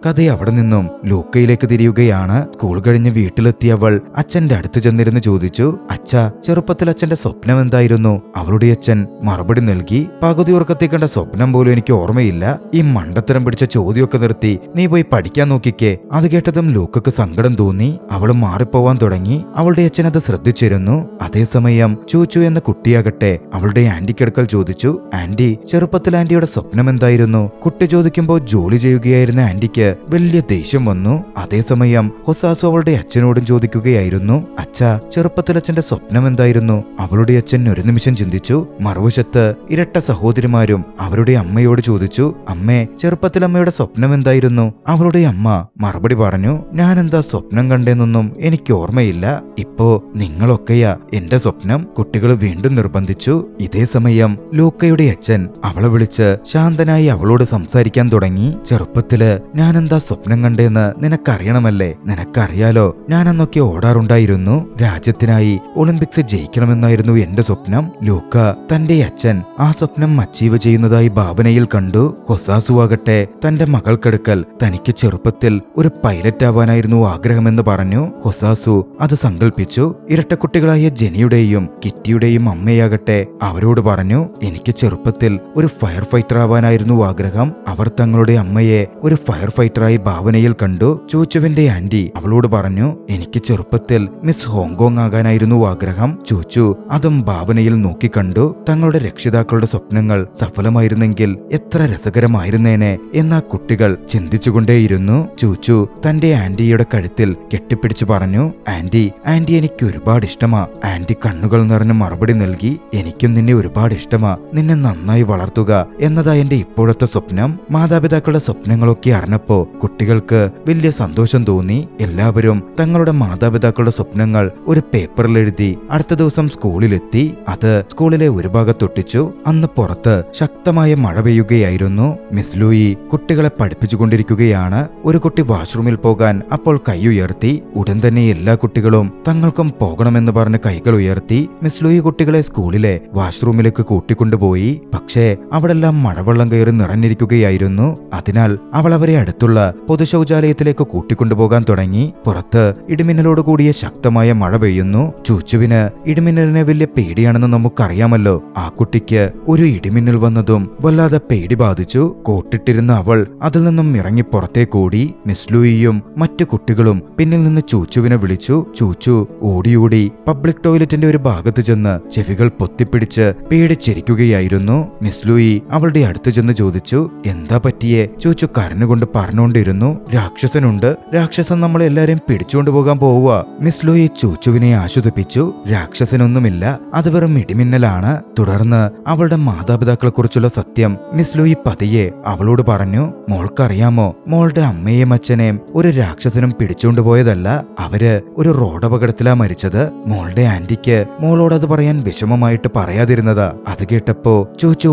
കഥ അവിടെ നിന്നും ലൂക്കയിലേക്ക് തിരിയുകയാണ്. സ്കൂൾ കഴിഞ്ഞ് വീട്ടിലെത്തിയവൾ അച്ഛന്റെ അടുത്ത് ചെന്നിരുന്ന് ചോദിച്ചു, അച്ഛാ, ചെറുപ്പത്തിൽ അച്ഛന്റെ സ്വപ്നം എന്തായിരുന്നു? അവളുടെ അച്ഛൻ മറുപടി നൽകി, പകുതി ഉറക്കത്തിൽ കണ്ട സ്വപ്നം പോലും എനിക്ക് ഓർമ്മയില്ല. ഈ മണ്ടത്തരം പിടിച്ച ചോദ്യമൊക്കെ നിർത്തി നീ പോയി പഠിക്കാൻ നോക്കിക്കേ. അത് കേട്ടതും ലൂക്കക്ക് സങ്കടം തോന്നി. അവൾ മാറിപ്പോവാൻ തുടങ്ങി. അവളുടെ അച്ഛൻ അത് ശ്രദ്ധിച്ചിരുന്നു. അതേസമയം ചൂച്ചു എന്ന കുട്ടിയാകട്ടെ അവളുടെ ആന്റിക്കടുക്കൽ ചോദിച്ചു, ആന്റി, ചെറുപ്പത്തിൽ ആന്റിയുടെ സ്വപ്നം എന്തായിരുന്നു? കുട്ടി ചോദിക്കുമ്പോൾ ജോലി ചെയ്യുകയായിരുന്ന ആന്റിക്ക് വലിയ ദേഷ്യം വന്നു. അതേസമയം ഹൊസാസു അവളുടെ അച്ഛനോടും ചോദിക്കുകയായിരുന്നു, അച്ഛാ, ചെറുപ്പത്തിൽ അച്ഛന്റെ സ്വപ്നം എന്തായിരുന്നു? അവളുടെ അച്ഛൻ ഒരു നിമിഷം ചിന്തിച്ചു. മറുവശത്ത് ഇരട്ട സഹോദരിമാരും അവരുടെ അമ്മയോട് ചോദിച്ചു, അമ്മേ, ചെറുപ്പത്തിൽ അമ്മയുടെ സ്വപ്നം എന്തായിരുന്നു? അവളുടെ അമ്മ മറുപടി പറഞ്ഞു, ഞാൻ എന്താ സ്വപ്നം കണ്ടെന്നൊന്നും എനിക്ക് ഓർമ്മയില്ല. ഇപ്പോ നിങ്ങളൊക്കെയാ എന്റെ സ്വപ്നം. കുട്ടികൾ വീണ്ടും നിർബന്ധിച്ചു. ഇതേ സമയം ലൂക്കയുടെ അച്ഛൻ അവളെ വിളിച്ച് ശാന്തനായി അവളോട് സംസാരിക്കാൻ തുടങ്ങി. ചെറുപ്പത്തില് ഞാൻ എന്താ സ്വപ്നം കണ്ടേന്ന് നിനക്കറിയണമല്ലേ? നിനക്കറിയാലോ, ഞാൻ അന്നൊക്കെ ഓടാറുണ്ടായിരുന്നു. രാജ്യത്തിനായി ഒളിമ്പിക്സ് ജയിക്കണമെന്നായിരുന്നു എന്റെ സ്വപ്നം. ലൂക്ക തന്റെ അച്ഛൻ ആ സ്വപ്നം അച്ചീവ് ചെയ്യുന്നതായി ഭാവനയിൽ കണ്ടു. ഹൊസാസു ആകട്ടെ തന്റെ മകൾക്കടുക്കൽ തനിക്ക് ചെറുപ്പത്തിൽ ഒരു പൈലറ്റ് ആവാനായിരുന്നു ആഗ്രഹമെന്ന് പറഞ്ഞു. ഹൊസാസു അത് സങ്കല്പിച്ചു. ഇരട്ടക്കുട്ടികളായ ജെനിയുടെയും കിറ്റിയുടെയും അമ്മയാകട്ടെ അവരോട് പറഞ്ഞു, എനിക്ക് ചെറുപ്പത്തിൽ ഒരു ഫയർ ഫൈറ്റർ ആവാനായിരുന്നു ആഗ്രഹം. അവർ തങ്ങളുടെ അമ്മയെ ഒരു ഫയർ ഫൈറ്ററായി ഭാവനയിൽ കണ്ടു. ചൂച്ചുവിന്റെ ആന്റി അവളോട് പറഞ്ഞു, എനിക്ക് ചെറുപ്പത്തിൽ മിസ് ഹോങ്കോങ് ആകാനായിരുന്നു ആഗ്രഹം. ചൂച്ചു അതും ഭാവനയിൽ നോക്കിക്കണ്ടു. തങ്ങളുടെ രക്ഷിതാക്കളുടെ സ്വപ്നങ്ങൾ സഫലമായിരുന്നെങ്കിൽ എത്ര രസകരമായിരുന്നേനെ എന്നാ കുട്ടികൾ ചിന്തിച്ചുകൊണ്ടേയിരുന്നു. ചൂച്ചു തന്റെ ആന്റിയുടെ കഴുത്തിൽ കെട്ടിപ്പിടിച്ചു പറഞ്ഞു, ആന്റി, ആന്റി എനിക്ക് ഒരുപാട് ഇഷ്ടമാ. ആന്റി കണ്ണുകൾ നിറഞ്ഞ മറുപടി നൽകി, എനിക്കും നിന്നെ ഒരുപാട് ഇഷ്ടമാ. നിന്നെ നന്നായി വളർത്തുക എന്നതാ എന്റെ ഇപ്പോഴത്തെ സ്വപ്നം. മാതാപിതാക്കളുടെ സ്വപ്നങ്ങളൊക്കെ അറിഞ്ഞപ്പോ കുട്ടികൾക്ക് വലിയ സന്തോഷം തോന്നി. എല്ലാവരും തങ്ങളുടെ മാതാപിതാക്കളുടെ സ്വപ്നങ്ങൾ ഒരു പേപ്പറിൽ എഴുതി അടുത്ത ദിവസം സ്കൂളിലെത്തി. അത് സ്കൂളിലെ ഒരു ഭാഗത്തൊട്ടിച്ചു. അന്ന് പുറത്ത് ശക്തമായ മഴ പെയ്യുകയായിരുന്നു. മിസ് ലൂയി കുട്ടികളെ പഠിപ്പിച്ചുകൊണ്ടിരിക്കുകയാണ്. ഒരു കുട്ടി വാഷ്റൂമിൽ പോകാൻ അപ്പോൾ കൈ ഉയർത്തി. ഉടൻ തന്നെ എല്ലാ കുട്ടികളും തങ്ങൾക്കും പോകണമെന്ന് പറഞ്ഞ് കൈകൾ ഉയർത്തി. മിസ് ലൂയി കുട്ടികളെ സ്കൂളിലെ വാഷ്റൂമിലേക്ക് കൂട്ടിക്കൊണ്ടുപോയി. പക്ഷേ അവിടെല്ലാം മഴവെള്ളം കയറി നിറഞ്ഞിരിക്കുകയായിരുന്നു. അതിനാൽ അവൾ അവരെ അടുത്തുള്ള പൊതുശൗചാലയത്തിലേക്ക് കൂട്ടിക്കൊണ്ടുപോകാൻ തുടങ്ങി. പുറത്ത് ഇടിമിന്നലോട് കൂടിയ ശക്തമായ മഴ പെയ്യുന്നു. ചൂച്ചുവിന് ഇടിമിന്നലിനെ വലിയ പേടിയാണെന്ന് നമുക്കറിയാമല്ലോ. ആ കുട്ടിക്ക് ഒരു ഇടിമിന്നൽ വന്നതും വല്ലാതെ പേടി ബാധിച്ചു. കോട്ടിട്ടിരുന്ന അവൾ അതിൽ നിന്നും ഇറങ്ങി പുറത്തേക്കോടി. മിസ് ലൂയിയും മറ്റു കുട്ടികളും പിന്നിൽ നിന്ന് ചൂച്ചുവിനെ വിളിച്ചു. ചൂച്ചു ഓടിയോടി പബ്ലിക് ടോയ്ലറ്റിന്റെ ഒരു ഭാഗത്ത് ചെന്ന് ചെവികൾ പൊത്തിപ്പിടിച്ച് പേടിച്ചിരിക്കുകയായിരുന്നു. മിസ് ലൂയി അവളുടെ അടുത്ത് ചെന്ന് ചോദിച്ചു, എന്താ പറ്റിയേ? ചൂച്ചു കരഞ്ഞുകൊണ്ട് പറഞ്ഞുകൊണ്ടിരുന്നു, രാക്ഷസനുണ്ട്. രാക്ഷസൻ നമ്മളെല്ലാരെയും പിടിച്ചുകൊണ്ട് പോകാൻ പോവുക. മിസ് ലൂയി ചൂച്ചുവിനെ ആശ്വസിപ്പിച്ചു, രാക്ഷസനൊന്നുമില്ല, അത് വെറും ഇടിമിന്നലാണ്. തുടർന്ന് അവളുടെ മാതാപിതാക്കളെ കുറിച്ചുള്ള സത്യം മിസ് ലൂയി പതിയെ അവളോട് പറഞ്ഞു. മോൾക്കറിയാമോ, മോളുടെ അമ്മയെയും അച്ഛനെയും ഒരു രാക്ഷസനും പിടിച്ചുകൊണ്ടുപോയതല്ല. അവര് ഒരു റോഡപകടത്തിലാ മരിച്ചത്. മോളുടെ ആന്റിക്ക് മോളോടത് പറയാൻ വിഷമമായിട്ട് പറയാതിരുന്നതാ. അത് കേട്ടപ്പോ ചൂച്ചു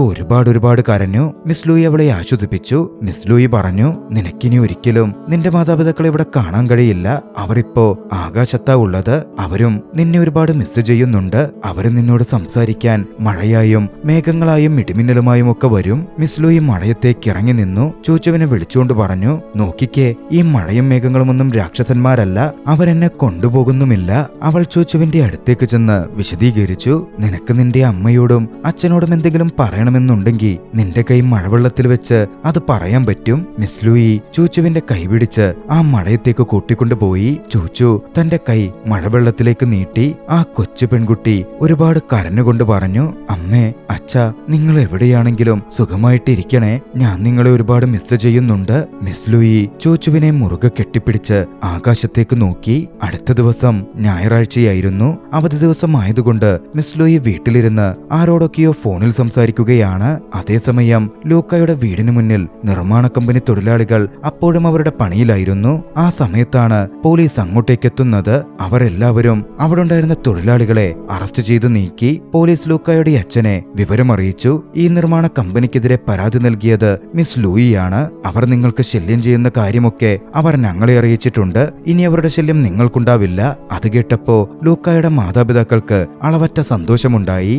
ഒരുപാട് കരഞ്ഞു. മിസ് ലൂയി അവളെ ആശ്വസിപ്പിച്ചു. മിസ് ലൂയി പറഞ്ഞു, നിനക്കിനി ഒരിക്കലും നിന്റെ മാതാപിതാക്കളെ ഇവിടെ കാണാൻ കഴിയില്ല. അവരിപ്പോ ആകാശത്താ ഉള്ളത്. അവരും നിന്നെ ഒരുപാട് മിസ് ചെയ്യുന്നുണ്ട്. അവരും നിന്നോട് സംസാരിക്കാൻ മഴയായും മേഘങ്ങളായും ഇടിമിന്നലുമായും ഒക്കെ വരും. മിസ് ലൂയി മഴയത്തേക്ക് ഇറങ്ങി നിന്നു. ചൂച്ചുവിനെ വിളിച്ചുകൊണ്ട് പറഞ്ഞു, നോക്കിക്കേ, ഈ മഴയും മേഘങ്ങളുമൊന്നും രാക്ഷസന്മാരല്ല. അവരെന്നെ കൊണ്ടുപോകുന്നുമില്ല. അവൾ ചൂച്ചുവിന്റെ അടുത്തേക്ക് ചെന്ന് വിശദീകരിച്ചു, നിനക്ക് നിന്റെ അമ്മയോടും അച്ഛനോടും എന്തെങ്കിലും പറയണമെന്നുണ്ടെങ്കിൽ നിന്റെ കൈ മഴവെള്ളത്തിൽ വെച്ച് അത് പറയാൻ പറ്റും. മിസ് ലൂയി ചൂച്ചുവിന്റെ കൈ പിടിച്ച് ആ മഴയത്തേക്ക് കൂട്ടിക്കൊണ്ടുപോയി. ചൂച്ചു തന്റെ കൈ മഴവെള്ളത്തിലേക്ക് നീട്ടി. ആ കൊച്ചു പെൺകുട്ടി ഒരുപാട് കരഞ്ഞുകൊണ്ട് പറഞ്ഞു, അമ്മേ, അച്ഛാ, നിങ്ങൾ എവിടെയാണെങ്കിലും സുഖമായിട്ടിരിക്കണേ. ഞാൻ നിങ്ങളെ ഒരുപാട് മിസ് ചെയ്യുന്നുണ്ട്. മിസ് ലൂയി ചൂച്ചുവിനെ മുറുകെ കെട്ടിപ്പിടിച്ച് ആകാശത്തേക്ക് നോക്കി. അടുത്ത ദിവസം ഞായറാഴ്ചയായിരുന്നു. അവധി ദിവസം ആയതുകൊണ്ട് മിസ് ലൂയി വീട്ടിലിരുന്ന് ആരോടൊക്കെയോ ഫോണിൽ സംസാരിക്കുകയാണ്. അതേസമയം ലൂക്കായുടെ വീടിന് മുന്നിൽ നിർമ്മാണ കമ്പനി തൊഴിലാളികൾ അപ്പോഴും അവരുടെ പണിയിലായിരുന്നു. ആ സമയത്താണ് പോലീസ് അങ്ങോട്ടേക്ക് എത്തുന്നത്. അവരെല്ലാവരും അവിടെ ഉണ്ടായിരുന്ന തൊഴിലാളികളെ അറസ്റ്റ് ചെയ്തു നീക്കി. പോലീസ് ലൂക്കായുടെ അച്ഛനെ വിവരമറിയിച്ചു. ഈ നിർമ്മാണ കമ്പനിക്കെതിരെ പരാതി നൽകിയത് മിസ് ലൂയിയാണ്. അവർ നിങ്ങൾക്ക് ശല്യം ചെയ്യുന്ന കാര്യമൊക്കെ അവർ ഞങ്ങളെ അറിയിച്ചിട്ടുണ്ട്. ഇനി അവരുടെ ശല്യം നിങ്ങൾക്കുണ്ടാവില്ല. അത് കേട്ടപ്പോ ലൂക്കായുടെ മാതാപിതാക്കൾക്ക് അളവറ്റ സന്തോഷമുണ്ടായി.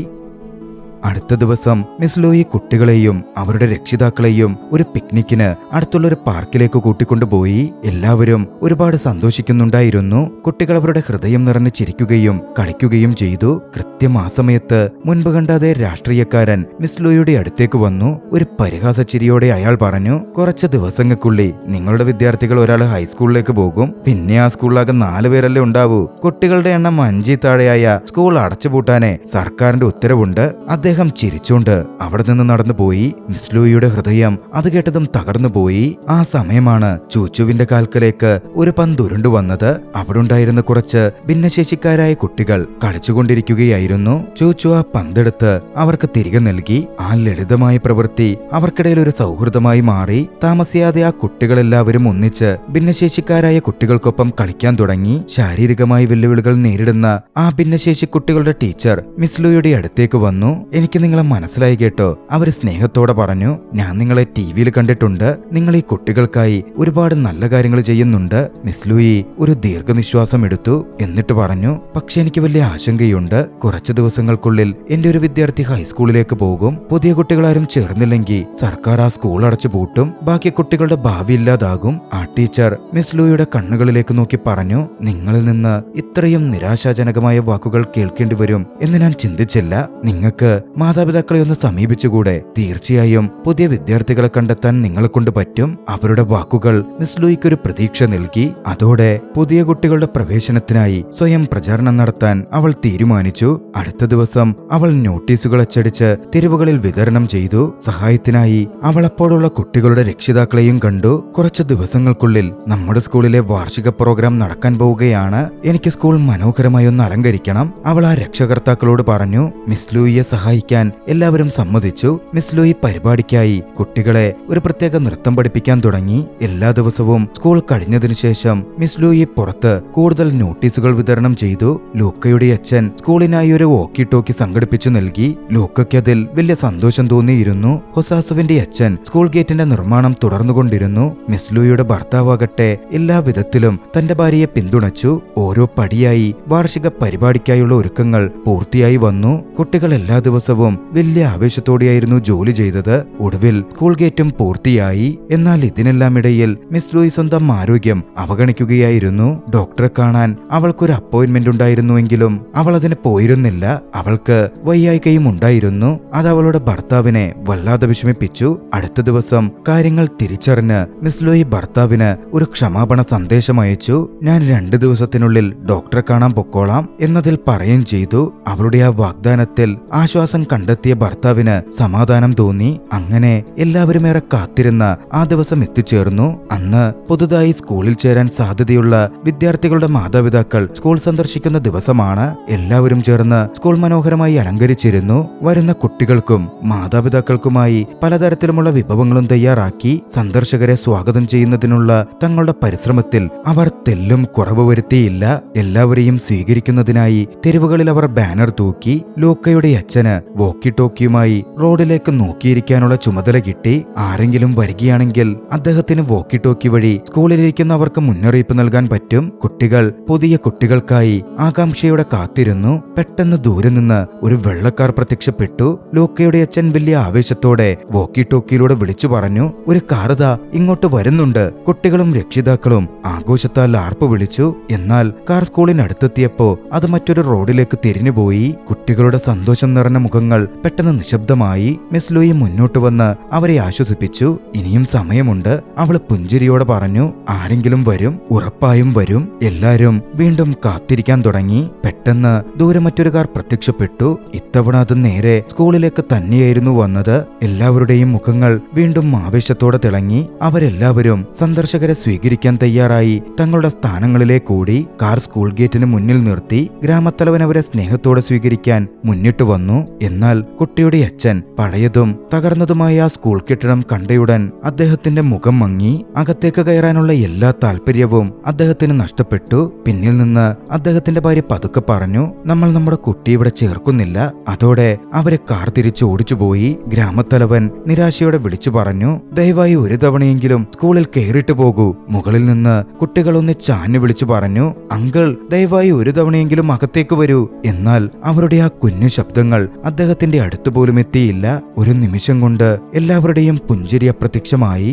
അടുത്ത ദിവസം മിസ് ലൂയി കുട്ടികളെയും അവരുടെ രക്ഷിതാക്കളെയും ഒരു പിക്നിക്കിന് അടുത്തുള്ള ഒരു പാർക്കിലേക്ക് കൂട്ടിക്കൊണ്ടുപോയി. എല്ലാവരും ഒരുപാട് സന്തോഷിക്കുന്നുണ്ടായിരുന്നു. കുട്ടികൾ അവരുടെ ഹൃദയം നിറഞ്ഞ് ചിരിക്കുകയും കളിക്കുകയും ചെയ്തു. കൃത്യം ആ സമയത്ത് മുൻപ് കണ്ടാതെ രാഷ്ട്രീയക്കാരൻ മിസ് ലൂയിയുടെ അടുത്തേക്ക് വന്നു. ഒരു പരിഹാസ ചിരിയോടെ അയാൾ പറഞ്ഞു, കുറച്ച് ദിവസങ്ങൾക്കുള്ളിൽ നിങ്ങളുടെ വിദ്യാർത്ഥികൾ ഒരാൾ ഹൈസ്കൂളിലേക്ക് പോകും. പിന്നെ ആ സ്കൂളിലാകെ 4 പേരല്ലേ ഉണ്ടാവൂ. കുട്ടികളുടെ എണ്ണം 5 താഴെയായ സ്കൂൾ അടച്ചുപൂട്ടാനേ സർക്കാരിന്റെ ഉത്തരവുണ്ട്. അദ്ദേഹം ചിരിച്ചോണ്ട് അവിടെ നിന്ന് നടന്നു പോയി. മിസ് ലൂയിയുടെ ഹൃദയം അത് കേട്ടതും തകർന്നു പോയി. ആ സമയമാണ് ചൂച്ചുവിന്റെ കാൽക്കലേക്ക് ഒരു പന്ത് ഉരുണ്ടു വന്നത്. അവിടെ ഉണ്ടായിരുന്ന കുറച്ച് ഭിന്നശേഷിക്കാരായ കുട്ടികൾ കളിച്ചുകൊണ്ടിരിക്കുകയായിരുന്നു. ചൂച്ചു ആ പന്തെടുത്ത് അവർക്ക് തിരികെ നൽകി. ആ ലളിതമായ പ്രവൃത്തി അവർക്കിടയിൽ ഒരു സൗഹൃദമായി മാറി. താമസിയാതെ ആ കുട്ടികളെല്ലാവരും ഒന്നിച്ച് ഭിന്നശേഷിക്കാരായ കുട്ടികൾക്കൊപ്പം കളിക്കാൻ തുടങ്ങി. ശാരീരികമായ വെല്ലുവിളികൾ നേരിടുന്ന ആ ഭിന്നശേഷി കുട്ടികളുടെ ടീച്ചർ മിസ് ലൂയിയുടെ അടുത്തേക്ക് വന്നു. എനിക്ക് നിങ്ങളെ മനസ്സിലായി കേട്ടോ, അവര് സ്നേഹത്തോടെ പറഞ്ഞു. ഞാൻ നിങ്ങളെ ടിവിയിൽ കണ്ടിട്ടുണ്ട്. നിങ്ങൾ ഈ കുട്ടികൾക്കായി ഒരുപാട് നല്ല കാര്യങ്ങൾ ചെയ്യുന്നുണ്ട്. മിസ് ലൂയി ഒരു ദീർഘനിശ്വാസം എടുത്തു. എന്നിട്ട് പറഞ്ഞു, പക്ഷെ എനിക്ക് വലിയ ആശങ്കയുണ്ട്. കുറച്ചു ദിവസങ്ങൾക്കുള്ളിൽ എന്റെ ഒരു വിദ്യാർത്ഥി ഹൈസ്കൂളിലേക്ക് പോകും. പുതിയ കുട്ടികളാരും ചേർന്നില്ലെങ്കിൽ സർക്കാർ ആ സ്കൂൾ അടച്ചു പൂട്ടും. ബാക്കി കുട്ടികളുടെ ഭാവി ഇല്ലാതാകും. ആ ടീച്ചർ മിസ് ലൂയിയുടെ കണ്ണുകളിലേക്ക് നോക്കി പറഞ്ഞു, നിങ്ങളിൽ നിന്ന് ഇത്രയും നിരാശാജനകമായ വാക്കുകൾ കേൾക്കേണ്ടി വരും എന്ന് ഞാൻ ചിന്തിച്ചില്ല. നിങ്ങൾക്ക് മാതാപിതാക്കളെ ഒന്ന് സമീപിച്ചുകൂടെ? തീർച്ചയായും പുതിയ വിദ്യാർത്ഥികളെ കണ്ടെത്താൻ നിങ്ങളെ കൊണ്ട് പറ്റും. അവരുടെ വാക്കുകൾ മിസ് ലൂയിക്ക് ഒരു പ്രതീക്ഷ നൽകി. അതോടെ പുതിയ കുട്ടികളുടെ പ്രവേശനത്തിനായി സ്വയം പ്രചാരണം നടത്താൻ അവൾ തീരുമാനിച്ചു. അടുത്ത ദിവസം അവൾ നോട്ടീസുകൾ അച്ചടിച്ച് തെരുവുകളിൽ വിതരണം ചെയ്തു. സഹായത്തിനായി അവൾ അപ്പോഴുള്ള കുട്ടികളുടെ രക്ഷിതാക്കളെയും കണ്ടു. കുറച്ച് ദിവസങ്ങൾക്കുള്ളിൽ നമ്മുടെ സ്കൂളിലെ വാർഷിക പ്രോഗ്രാം നടക്കാൻ പോവുകയാണ്. എനിക്ക് സ്കൂൾ മനോഹരമായി ഒന്ന് അലങ്കരിക്കണം. അവൾ ആ രക്ഷകർത്താക്കളോട് പറഞ്ഞു. മിസ് ലൂയിയെ സഹായിക്കാൻ എല്ലാവരും സമ്മതിച്ചു. മിസ് ലൂയി പരിപാടിക്കായി കുട്ടികളെ ഒരു പ്രത്യേക നൃത്തം പഠിപ്പിക്കാൻ തുടങ്ങി. എല്ലാ ദിവസവും സ്കൂൾ കഴിഞ്ഞതിനു ശേഷം മിസ് ലൂയി പുറത്ത് കൂടുതൽ നോട്ടീസുകൾ വിതരണം ചെയ്തു. ലൂക്കയുടെ അച്ഛൻ സ്കൂളിനായി ഒരു വോക്കി ടോക്കി സംഘടിപ്പിച്ചു നൽകി. ലൂക്കയ്ക്ക് അതിൽ വലിയ സന്തോഷം തോന്നിയിരുന്നു. ഹൊസാസുവിന്റെ അച്ഛൻ സ്കൂൾ ഗേറ്റിന്റെ നിർമ്മാണം തുടർന്നുകൊണ്ടിരുന്നു. മിസ് ലൂയിയുടെ ഭർത്താവാകട്ടെ എല്ലാ വിധത്തിലും തന്റെ ഭാര്യയെ പിന്തുണച്ചു. ഓരോ പടിയായി വാർഷിക പരിപാടിക്കായുള്ള ഒരുക്കങ്ങൾ പൂർത്തിയായി വന്നു. കുട്ടികൾ എല്ലാ ദിവസവും വലിയ ആവേശത്തോടെയായിരുന്നു ജോലി ചെയ്തത്. ഒടുവിൽ സ്കൂൾ ഗേറ്റും പൂർത്തിയായി. എന്നാൽ ഇതിനെല്ലാം ഇടയിൽ മിസ് ലൂയി സ്വന്തം ആരോഗ്യം അവഗണിക്കുകയായിരുന്നു. ഡോക്ടറെ കാണാൻ അവൾക്കൊരു അപ്പോയിന്റ്മെന്റ് ഉണ്ടായിരുന്നുവെങ്കിലും അവൾ അതിന് പോയിരുന്നില്ല. അവൾക്ക് വയ്യായ്കയും ഉണ്ടായിരുന്നു. അത് അവളുടെ ഭർത്താവിനെ വല്ലാതെ വിഷമിപ്പിച്ചു. അടുത്ത ദിവസം കാര്യങ്ങൾ തിരിച്ചറിഞ്ഞ് മിസ് ലൂയി ഭർത്താവിന് ഒരു ക്ഷമാപണ സന്ദേശം അയച്ചു. ഞാൻ 2 ദിവസത്തിനുള്ളിൽ ഡോക്ടറെ കാണാൻ പൊക്കോളാം എന്നതിൽ പറയുകയും ചെയ്തു. അവളുടെ ആ വാഗ്ദാനത്തിൽ ആശ്വാസം കണ്ടെത്തിയ ഭർത്താവിന് സമാധാനം തോന്നി. അങ്ങനെ എല്ലാവരും ഏറെ കാത്തിരുന്ന ആ ദിവസം എത്തിച്ചേർന്നു. അന്ന് പുതുതായി സ്കൂളിൽ ചേരാൻ സാധ്യതയുള്ള വിദ്യാർത്ഥികളുടെ മാതാപിതാക്കൾ സ്കൂൾ സന്ദർശിക്കുന്ന ദിവസമാണ്. എല്ലാവരും ചേർന്ന് സ്കൂൾ മനോഹരമായി അലങ്കരിച്ചിരുന്നു. വരുന്ന കുട്ടികൾക്കും മാതാപിതാക്കൾക്കുമായി പലതരത്തിലുമുള്ള വിഭവങ്ങളും തയ്യാറാക്കി. സന്ദർശകരെ സ്വാഗതം ചെയ്യുന്നതിനുള്ള തങ്ങളുടെ പരിശ്രമത്തിൽ അവർ തെല്ലും കുറവ് വരുത്തിയില്ല. എല്ലാവരെയും സ്വീകരിക്കുന്നതിനായി തെരുവുകളിൽ അവർ ബാനർ തൂക്കി. ലൂക്കയുടെ അച്ഛന് വോക്കി ടോക്കിയുമായി റോഡിലേക്ക് നോക്കിയിരിക്കാനുള്ള ചുമതല കിട്ടി. ആരെങ്കിലും വരികയാണെങ്കിൽ അദ്ദേഹത്തിന് വോക്കി ടോക്കി വഴി സ്കൂളിലിരിക്കുന്നവർക്ക് മുന്നറിയിപ്പ് നൽകാൻ പറ്റും. കുട്ടികൾ പുതിയ കുട്ടികൾക്കായി ആകാംക്ഷയോടെ കാത്തിരുന്നു. പെട്ടെന്ന് ദൂരെ നിന്ന് ഒരു വെള്ളക്കാർ പ്രത്യക്ഷപ്പെട്ടു. ലൂക്കയുടെ അച്ഛൻ വലിയ ആവേശത്തോടെ വോക്കി ടോക്കിയിലൂടെ വിളിച്ചു പറഞ്ഞു, ഒരു കാറുതാ ഇങ്ങോട്ട് വരുന്നുണ്ട്. കുട്ടികളും രക്ഷിതാക്കളും ആഘോഷത്താൽ ആർപ്പ് വിളിച്ചു. എന്നാൽ കാർ സ്കൂളിനടുത്തെത്തിയപ്പോ അത് മറ്റൊരു റോഡിലേക്ക് തിരിഞ്ഞുപോയി. കുട്ടികളുടെ സന്തോഷം നിറഞ്ഞ മുഖങ്ങൾ പെട്ടെന്ന് നിശബ്ദമായി. മിസ് ലൂയി മുന്നോട്ട് വന്ന് അവരെ ആശ്വസിപ്പിച്ചു. ഇനിയും സമയമുണ്ട്. അവൾ പുഞ്ചിരിയോടെ പറഞ്ഞു, ആരെങ്കിലും വരും, ഉറപ്പായും വരും. എല്ലാരും വീണ്ടും കാത്തിരിക്കാൻ തുടങ്ങി. പെട്ടെന്ന് ദൂരെ മറ്റൊരു കാർ പ്രത്യക്ഷപ്പെട്ടു. ഇത്തവണ അത് നേരെ സ്കൂളിലേക്ക് തന്നെയായിരുന്നു വന്നത്. എല്ലാവരുടെയും മുഖങ്ങൾ വീണ്ടും ആവേശത്തോടെ തിളങ്ങി. അവരെല്ലാവരും സന്ദർശകരെ സ്വീകരിക്കാൻ തയ്യാറായി തങ്ങളുടെ സ്ഥാനങ്ങളിലേക്ക് ഓടി. കാർ സ്കൂൾ ഗേറ്റിന് മുന്നിൽ നിർത്തി. ഗ്രാമത്തലവൻ അവരെ സ്നേഹത്തോടെ സ്വീകരിക്കാൻ മുന്നിട്ട് വന്നു. എന്നാൽ കുട്ടിയുടെ അച്ഛൻ പഴയതും തകർന്നതുമായ ആ സ്കൂൾ കെട്ടിടം കണ്ടയുടൻ അദ്ദേഹത്തിന്റെ മുഖം മങ്ങി. അകത്തേക്ക് കയറാനുള്ള എല്ലാ താല്പര്യവും അദ്ദേഹത്തിന് നഷ്ടപ്പെട്ടു. പിന്നിൽ നിന്ന് അദ്ദേഹത്തിന്റെ ഭാര്യ പതുക്കെ പറഞ്ഞു, നമ്മൾ നമ്മുടെ കുട്ടി ഇവിടെ ചേർക്കുന്നില്ല. അതോടെ അവരെ കാർ തിരിച്ച് ഓടിച്ചുപോയി. ഗ്രാമത്തലവൻ നിരാശയോടെ വിളിച്ചു പറഞ്ഞു, ദയവായി ഒരു തവണയെങ്കിലും സ്കൂളിൽ കയറിയിട്ട് പോകൂ. മുകളിൽ നിന്ന് കുട്ടികളൊന്ന് ചാഞ്ഞു വിളിച്ചു പറഞ്ഞു, അങ്കിൾ ദയവായി ഒരു തവണയെങ്കിലും അകത്തേക്ക് വരൂ. എന്നാൽ അവരുടെ ആ കുഞ്ഞു ശബ്ദങ്ങൾ അദ്ദേഹം അദ്ദേഹത്തിന്റെ അടുത്തുപോലും എത്തിയില്ല. ഒരു നിമിഷം കൊണ്ട് എല്ലാവരുടെയും പുഞ്ചിരി അപ്രത്യക്ഷമായി.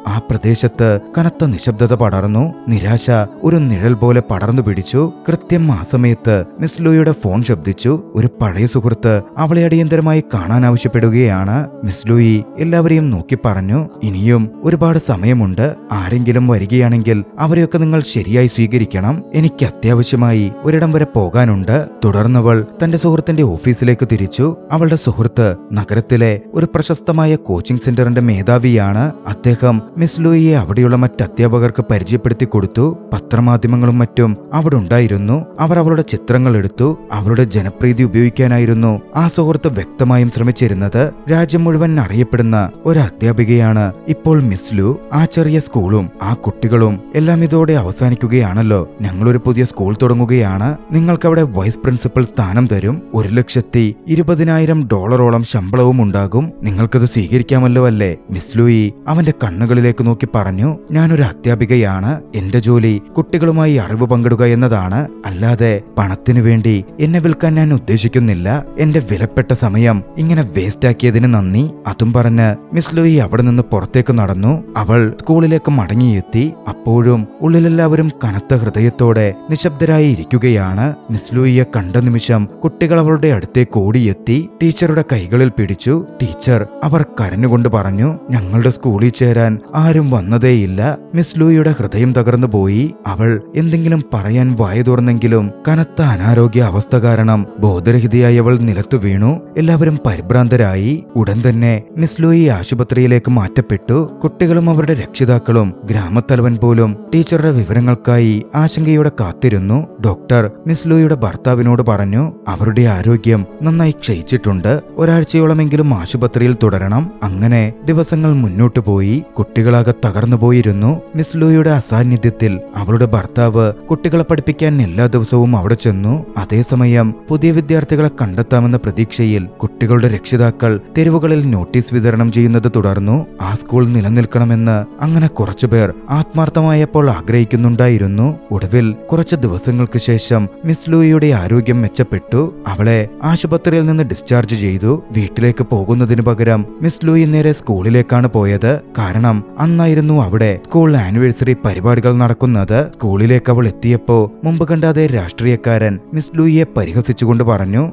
ആ പ്രദേശത്ത് കനത്ത നിശബ്ദത പടർന്നു. നിരാശ ഒരു നിഴൽ പോലെ പടർന്നു പിടിച്ചു. കൃത്യം ആ സമയത്ത് മിസ് ലൂയിയുടെ ഫോൺ ശബ്ദിച്ചു. ഒരു പഴയ സുഹൃത്ത് അവളെ അടിയന്തരമായി കാണാൻ ആവശ്യപ്പെടുകയാണ്. മിസ് ലൂയി എല്ലാവരെയും നോക്കി പറഞ്ഞു, ഇനിയും ഒരുപാട് സമയമുണ്ട്. ആരെങ്കിലും വരികയാണെങ്കിൽ അവരെയൊക്കെ നിങ്ങൾ ശരിയായി സ്വീകരിക്കണം. എനിക്ക് അത്യാവശ്യമായി ഒരിടം വരെ പോകാനുണ്ട്. തുടർന്നവൾ തന്റെ സുഹൃത്തിന്റെ ഓഫീസിലേക്ക് തിരിച്ചു. അവളുടെ സുഹൃത്ത് നഗരത്തിലെ ഒരു പ്രശസ്തമായ കോച്ചിംഗ് സെന്ററിന്റെ മേധാവിയാണ്. അദ്ദേഹം മിസ് ലൂയിയെ അവിടെയുള്ള മറ്റ് അധ്യാപകർക്ക് പരിചയപ്പെടുത്തി കൊടുത്തു. പത്രമാധ്യമങ്ങളും മറ്റും അവിടെ ഉണ്ടായിരുന്നു. അവർ അവളുടെ ചിത്രങ്ങൾ എടുത്തു. അവളുടെ ജനപ്രീതി ഉപയോഗിക്കാനായിരുന്നു ആ സുഹൃത്ത് വ്യക്തമായും ശ്രമിച്ചിരുന്നത്. രാജ്യം മുഴുവൻ അറിയപ്പെടുന്ന ഒരു അധ്യാപികയാണ് ഇപ്പോൾ മിസ് ലൂ. ആ ചെറിയ സ്കൂളും ആ കുട്ടികളും എല്ലാം ഇതോടെ അവസാനിക്കുകയാണല്ലോ. ഞങ്ങളൊരു പുതിയ സ്കൂൾ തുടങ്ങുകയാണ്. നിങ്ങൾക്കവിടെ വൈസ് പ്രിൻസിപ്പൽ സ്ഥാനം തരും. $1,20,000 ശമ്പളവും ഉണ്ടാകും. നിങ്ങൾക്കത് സ്വീകരിക്കാമല്ലോ അല്ലേ? മിസ് ലൂയി അവന്റെ കണ്ണുകളിൽ നോക്കി പറഞ്ഞു, ഞാനൊരു അധ്യാപികയാണ്. എന്റെ ജോലി കുട്ടികളുമായി അറിവ് പങ്കിടുക എന്നതാണ്. അല്ലാതെ പണത്തിനു വേണ്ടി എന്നെ വിൽക്കാൻ ഞാൻ ഉദ്ദേശിക്കുന്നില്ല. എന്റെ വിലപ്പെട്ട സമയം ഇങ്ങനെ വേസ്റ്റ് ആക്കിയതിന് നന്ദി. അതും പറഞ്ഞ് മിസ് ലൂയി അവിടെ നിന്ന് പുറത്തേക്ക് നടന്നു. അവൾ സ്കൂളിലേക്ക് മടങ്ങിയെത്തി. അപ്പോഴും ഉള്ളിലെല്ലാവരും കനത്ത ഹൃദയത്തോടെ നിശബ്ദരായി ഇരിക്കുകയാണ്. മിസ് ലൂയിയെ കണ്ട നിമിഷം കുട്ടികൾ അവളുടെ അടുത്തേക്ക് ഓടിയെത്തി. ടീച്ചറുടെ കൈകളിൽ പിടിച്ചു. ടീച്ചർ അവർ കരഞ്ഞുകൊണ്ട് പറഞ്ഞു, ഞങ്ങളുടെ സ്കൂളിൽ ചേരാൻ ആരും വന്നതേയില്ല. മിസ് ലൂയിയുടെ ഹൃദയം തകർന്നു പോയി. അവൾ എന്തെങ്കിലും പറയാൻ വായ തുറന്നെങ്കിലും കനത്ത അനാരോഗ്യ അവസ്ഥ കാരണം ബോധരഹിതയായി അവൾ നിലത്തു വീണു. എല്ലാവരും പരിഭ്രാന്തരായി. ഉടൻ തന്നെ മിസ് ലൂയി ആശുപത്രിയിലേക്ക് മാറ്റപ്പെട്ടു. കുട്ടികളും അവരുടെ രക്ഷിതാക്കളും ഗ്രാമത്തലവൻ പോലും ടീച്ചറുടെ വിവരങ്ങൾക്കായി ആശങ്കയോടെ കാത്തിരുന്നു. ഡോക്ടർ മിസ് ലൂയിയുടെ ഭർത്താവിനോട് പറഞ്ഞു, അവരുടെ ആരോഗ്യം നന്നായി ക്ഷയിച്ചിട്ടുണ്ട്. ഒരാഴ്ചയോളമെങ്കിലും ആശുപത്രിയിൽ തുടരണം. അങ്ങനെ ദിവസങ്ങൾ മുന്നോട്ടു പോയി. കുട്ടികളാകെ തകർന്നുപോയിരുന്നു. മിസ് ലൂയിയുടെ അസാന്നിധ്യത്തിൽ അവളുടെ ഭർത്താവ് കുട്ടികളെ പഠിപ്പിക്കാൻ എല്ലാ ദിവസവും അവിടെ ചെന്നു. അതേസമയം പുതിയ വിദ്യാർത്ഥികളെ കണ്ടെത്താമെന്ന പ്രതീക്ഷയിൽ കുട്ടികളുടെ രക്ഷിതാക്കൾ തെരുവുകളിൽ നോട്ടീസ് വിതരണം ചെയ്യുന്നത് തുടർന്നു. ആ സ്കൂൾ നിലനിൽക്കണമെന്ന് അങ്ങനെ കുറച്ചുപേർ ആത്മാർത്ഥമായപ്പോൾ ആഗ്രഹിക്കുന്നുണ്ടായിരുന്നു. ഒടുവിൽ കുറച്ച് ദിവസങ്ങൾക്ക് ശേഷം മിസ് ലൂയിയുടെ ആരോഗ്യം മെച്ചപ്പെട്ടു. അവളെ ആശുപത്രിയിൽ നിന്ന് ഡിസ്ചാർജ് ചെയ്തു. വീട്ടിലേക്ക് പോകുന്നതിനു പകരം മിസ് ലൂയി നേരെ സ്കൂളിലേക്കാണ് പോയത്. കാരണം അന്നായിരുന്നു അവിടെ സ്കൂൾ ആനിവേഴ്സറി പരിപാടികൾ നടക്കുന്നത്. സ്കൂളിലേക്ക് അവൾ എത്തിയപ്പോ മുമ്പ് കണ്ടാതെ രാഷ്ട്രീയക്കാരൻ മിസ് ലൂയിയെ പരിഹസിച്ചുകൊണ്ട് പറഞ്ഞു,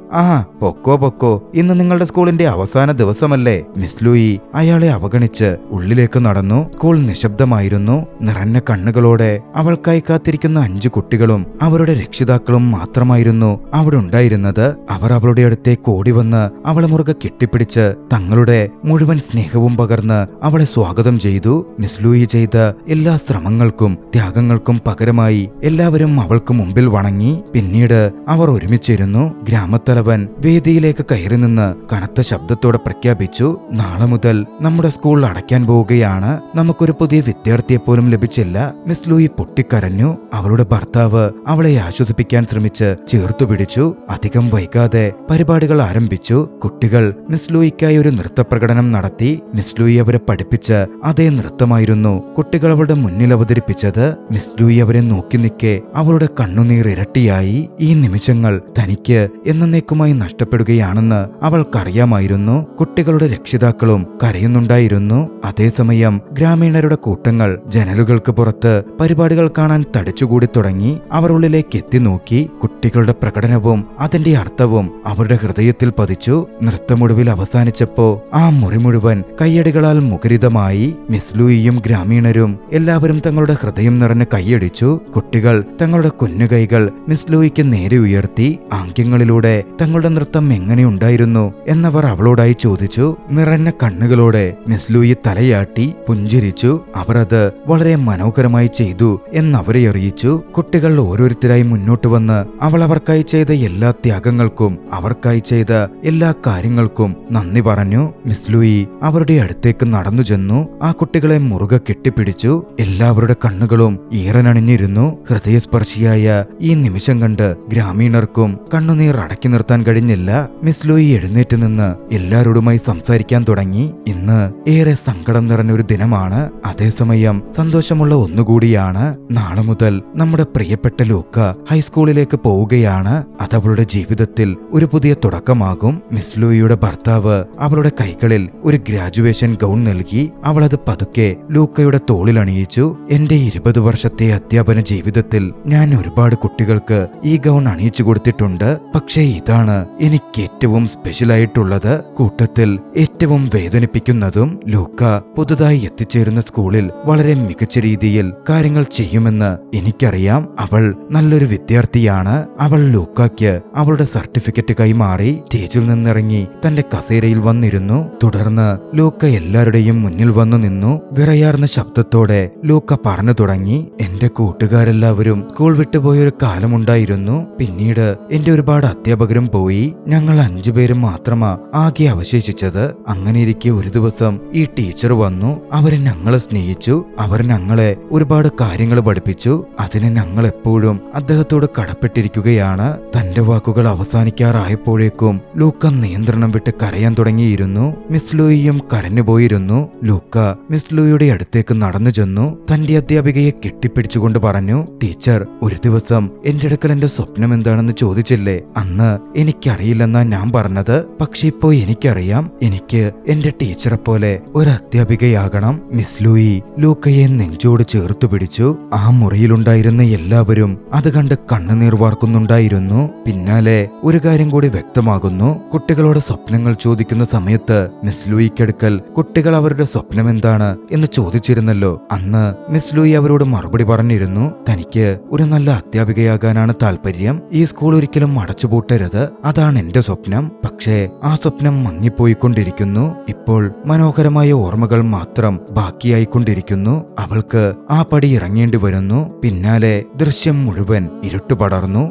പൊക്കോ പൊക്കോ, ഇന്ന് നിങ്ങളുടെ സ്കൂളിന്റെ അവസാന ദിവസമല്ലേ? മിസ് ലൂയി അയാളെ അവഗണിച്ച് ഉള്ളിലേക്ക് നടന്നു. സ്കൂൾ നിശബ്ദമായിരുന്നു. നിറഞ്ഞ കണ്ണുകളോടെ അവൾക്കായി കാത്തിരിക്കുന്ന 5 കുട്ടികളും അവരുടെ രക്ഷിതാക്കളും മാത്രമായിരുന്നു അവിടെ ഉണ്ടായിരുന്നത്. അവർ അവളുടെ അടുത്തേക്ക് ഓടിവന്ന് അവളെ മുറുകെ കെട്ടിപ്പിടിച്ച് തങ്ങളുടെ മുഴുവൻ സ്നേഹവും പകർന്ന് അവളെ സ്വാഗതം ചെയ്തു. മിസ് ലൂയി ചെയ്ത എല്ലാ ശ്രമങ്ങൾക്കും ത്യാഗങ്ങൾക്കും പകരമായി എല്ലാവരും അവൾക്ക് മുമ്പിൽ വണങ്ങി. പിന്നീട് അവർ ഒരുമിച്ചിരുന്നു. ഗ്രാമത്തലവൻ വേദിയിലേക്ക് കയറി നിന്ന് കനത്ത ശബ്ദത്തോടെ പ്രഖ്യാപിച്ചു, നാളെ മുതൽ നമ്മുടെ സ്കൂൾ അടയ്ക്കാൻ പോവുകയാണ്. നമുക്കൊരു പുതിയ വിദ്യാർത്ഥിയെ പോലും ലഭിച്ചില്ല. മിസ് ലൂയി പൊട്ടിക്കരഞ്ഞു. അവളുടെ ഭർത്താവ് അവളെ ആശ്വസിപ്പിക്കാൻ ശ്രമിച്ച് ചേർത്തു പിടിച്ചു. അധികം വൈകാതെ പരിപാടികൾ ആരംഭിച്ചു. കുട്ടികൾ മിസ് ലൂയിക്കായി ഒരു നൃത്തപ്രകടനം നടത്തി. മിസ് ലൂയി അവരെ പഠിപ്പിച്ച് അതേ നൃത്തമായിരുന്നു കുട്ടികൾ അവളുടെ മുന്നിൽ അവതരിപ്പിച്ചത്. മിസ് ലൂയി അവരെ നോക്കി നിൽക്കെ അവളുടെ കണ്ണുനീർ ഇരട്ടിയായി. ഈ നിമിഷങ്ങൾ തനിക്ക് എന്നേക്കുമായി നഷ്ടപ്പെടുകയാണെന്ന് അവൾക്കറിയാമായിരുന്നു. കുട്ടികളുടെ രക്ഷിതാക്കളും കരയുന്നുണ്ടായിരുന്നു. അതേസമയം ഗ്രാമീണരുടെ കൂട്ടങ്ങൾ ജനലുകൾക്ക് പുറത്ത് പരിപാടികൾ കാണാൻ തടിച്ചുകൂടി തുടങ്ങി. അവർ ഉള്ളിലേക്ക് എത്തി നോക്കി. കുട്ടികളുടെ പ്രകടനവും അതിന്റെ അർത്ഥവും അവരുടെ ഹൃദയത്തിൽ പതിച്ചു. നൃത്തമൊടുവിൽ അവസാനിച്ചപ്പോ ആ മുറി മുഴുവൻ കയ്യടികളാൽ മുഖരിതമായി. മിസ് ലൂയിയും ഗ്രാമീണരും എല്ലാവരും തങ്ങളുടെ ഹൃദയം നിറഞ്ഞ് കൈയടിച്ചു. കുട്ടികൾ തങ്ങളുടെ കുഞ്ഞുകൈകൾ മിസ് ലൂയിക്ക് നേരെ ഉയർത്തി. ആംഗ്യങ്ങളിലൂടെ തങ്ങളുടെ നൃത്തം എങ്ങനെയുണ്ടായിരുന്നു എന്നവർ അവളോടായി ചോദിച്ചു. നിറഞ്ഞ കണ്ണുകളോടെ മിസ് ലൂയി തലയാട്ടി പുഞ്ചിരിച്ചു. അവർ അത് വളരെ മനോഹരമായി ചെയ്തു എന്നവരെ അറിയിച്ചു. കുട്ടികൾ ഓരോരുത്തരായി മുന്നോട്ട് വന്ന് അവൾ അവർക്കായി ചെയ്ത എല്ലാ ത്യാഗങ്ങൾക്കും അവർക്കായി ചെയ്ത എല്ലാ കാര്യങ്ങൾക്കും നന്ദി പറഞ്ഞു. മിസ് ലൂയി അവരുടെ അടുത്തേക്ക് നടന്നു ചെന്നു. ആ കുട്ടികൾ കുട്ടികളെ മുറുകെ കെട്ടിപ്പിടിച്ചു. എല്ലാവരുടെ കണ്ണുകളും ഈറനണിഞ്ഞിരുന്നു. ഹൃദയസ്പർശിയായ ഈ നിമിഷം കണ്ട് ഗ്രാമീണർക്കും കണ്ണുനീർ അടക്കി നിർത്താൻ കഴിഞ്ഞില്ല. മിസ് ലൂയി എഴുന്നേറ്റ് നിന്ന് എല്ലാവരോടുമായി സംസാരിക്കാൻ തുടങ്ങി. ഇന്ന് ഏറെ സങ്കടം നിറഞ്ഞൊരു ദിനമാണ്, അതേസമയം സന്തോഷമുള്ള ഒന്നുകൂടിയാണ്. നാളെ മുതൽ നമ്മുടെ പ്രിയപ്പെട്ട ലൂക്ക ഹൈസ്കൂളിലേക്ക് പോവുകയാണ്. അതവളുടെ ജീവിതത്തിൽ ഒരു പുതിയ തുടക്കമാകും. മിസ് ലൂയിയുടെ ഭർത്താവ് അവളുടെ കൈകളിൽ ഒരു ഗ്രാജുവേഷൻ ഗൗൺ നൽകി. അവളത് പതുക്കെ ലൂക്കയുടെ തോളിൽ അണിയിച്ചു. എന്റെ 20 വർഷത്തെ അധ്യാപന ജീവിതത്തിൽ ഞാൻ ഒരുപാട് കുട്ടികൾക്ക് ഈ ഗൗൺ അണിയിച്ചു കൊടുത്തിട്ടുണ്ട്. പക്ഷേ ഇതാണ് എനിക്ക് ഏറ്റവും സ്പെഷ്യൽ ആയിട്ടുള്ളത്. കൂട്ടത്തിൽ ഏറ്റവും വേദനിപ്പിക്കുന്നതും ലൂക്ക പുതുതായി എത്തിച്ചേരുന്ന സ്കൂളിൽ വളരെ മികച്ച രീതിയിൽ കാര്യങ്ങൾ ചെയ്യുമെന്ന് എനിക്കറിയാം. അവൾ നല്ലൊരു വിദ്യാർത്ഥിയാണ്. അവൾ ലൂക്കയ്ക്ക് അവളുടെ സർട്ടിഫിക്കറ്റ് കൈമാറി സ്റ്റേജിൽ നിന്നിറങ്ങി തന്റെ കസേരയിൽ വന്നിരുന്നു. തുടർന്ന് ലൂക്ക എല്ലാവരുടെയും മുന്നിൽ വന്നു നിന്നു. വിറയാർന്ന ശബ്ദത്തോടെ ലൂക്ക പറഞ്ഞു തുടങ്ങി, എന്റെ കൂട്ടുകാരെല്ലാവരും സ്കൂൾ വിട്ടുപോയൊരു കാലമുണ്ടായിരുന്നു. പിന്നീട് എന്റെ ഒരുപാട് അധ്യാപകരും പോയി. ഞങ്ങൾ 5 പേരും മാത്രമാ ആകെ അവശേഷിച്ചത്. അങ്ങനെയിരിക്കെ ഒരു ദിവസം ഈ ടീച്ചർ വന്നു. അവര് ഞങ്ങളെ സ്നേഹിച്ചു. അവർ ഞങ്ങളെ ഒരുപാട് കാര്യങ്ങൾ പഠിപ്പിച്ചു. അതിന് ഞങ്ങൾ എപ്പോഴും അദ്ദേഹത്തോട് കടപ്പെട്ടിരിക്കുകയാണ്. തന്റെ വാക്കുകൾ അവസാനിക്കാറായപ്പോഴേക്കും ലൂക്ക നിയന്ത്രണം വിട്ട് കരയാൻ തുടങ്ങിയിരുന്നു. മിസ് ലൂയിയും കരഞ്ഞുപോയിരുന്നു. ലൂക്ക മിസ് ലൂയിയുടെ അടുത്തേക്ക് നടന്നു ചെന്നു. തന്റെ അധ്യാപികയെ കെട്ടിപ്പിടിച്ചുകൊണ്ട് പറഞ്ഞു, ടീച്ചർ, ഒരു ദിവസം എന്റെ അടുക്കൽ എന്റെ സ്വപ്നം എന്താണെന്ന് ചോദിച്ചില്ലേ? അന്ന് എനിക്കറിയില്ലെന്നാ ഞാൻ പറഞ്ഞത്. പക്ഷെ ഇപ്പോ എനിക്കറിയാം. എനിക്ക് എന്റെ ടീച്ചറെ പോലെ ഒരു അധ്യാപികയാകണം. മിസ് ലൂയി ലൂക്കയെ നെഞ്ചോട് ചേർത്തു പിടിച്ചു. ആ മുറിയിലുണ്ടായിരുന്ന എല്ലാവരും അത് കണ്ട് കണ്ണുനീർ വാർക്കുന്നുണ്ടായിരുന്നു. പിന്നാലെ ഒരു കാര്യം കൂടി വ്യക്തമാകുന്നു. കുട്ടികളോട് സ്വപ്നങ്ങൾ ചോദിക്കുന്ന സമയത്ത് മിസ് ലൂയിക്കടുക്കൽ കുട്ടികൾ അവരുടെ സ്വപ്നം എന്താണ് എന്ന് ചോദിച്ചിരുന്നല്ലോ. അന്ന് മിസ് ലൂയി അവരോട് മറുപടി പറഞ്ഞിരുന്നു, തനിക്ക് ഒരു നല്ല അധ്യാപികയാകാനാണ് താല്പര്യം. ഈ സ്കൂൾ ഒരിക്കലും അടച്ചുപൂട്ടരുത്. അതാണ് എന്റെ സ്വപ്നം. പക്ഷേ ആ സ്വപ്നം മങ്ങിപ്പോയിക്കൊണ്ടിരിക്കുന്നു. ഇപ്പോൾ മനോഹരമായ ഓർമ്മകൾ മാത്രം ബാക്കിയായിക്കൊണ്ടിരിക്കുന്നു. അവൾക്ക് ആ പടി ഇറങ്ങേണ്ടി വരുന്നു. പിന്നാലെ ദൃശ്യം മുഴുവൻ ഇരുട്ട് പടർന്നു.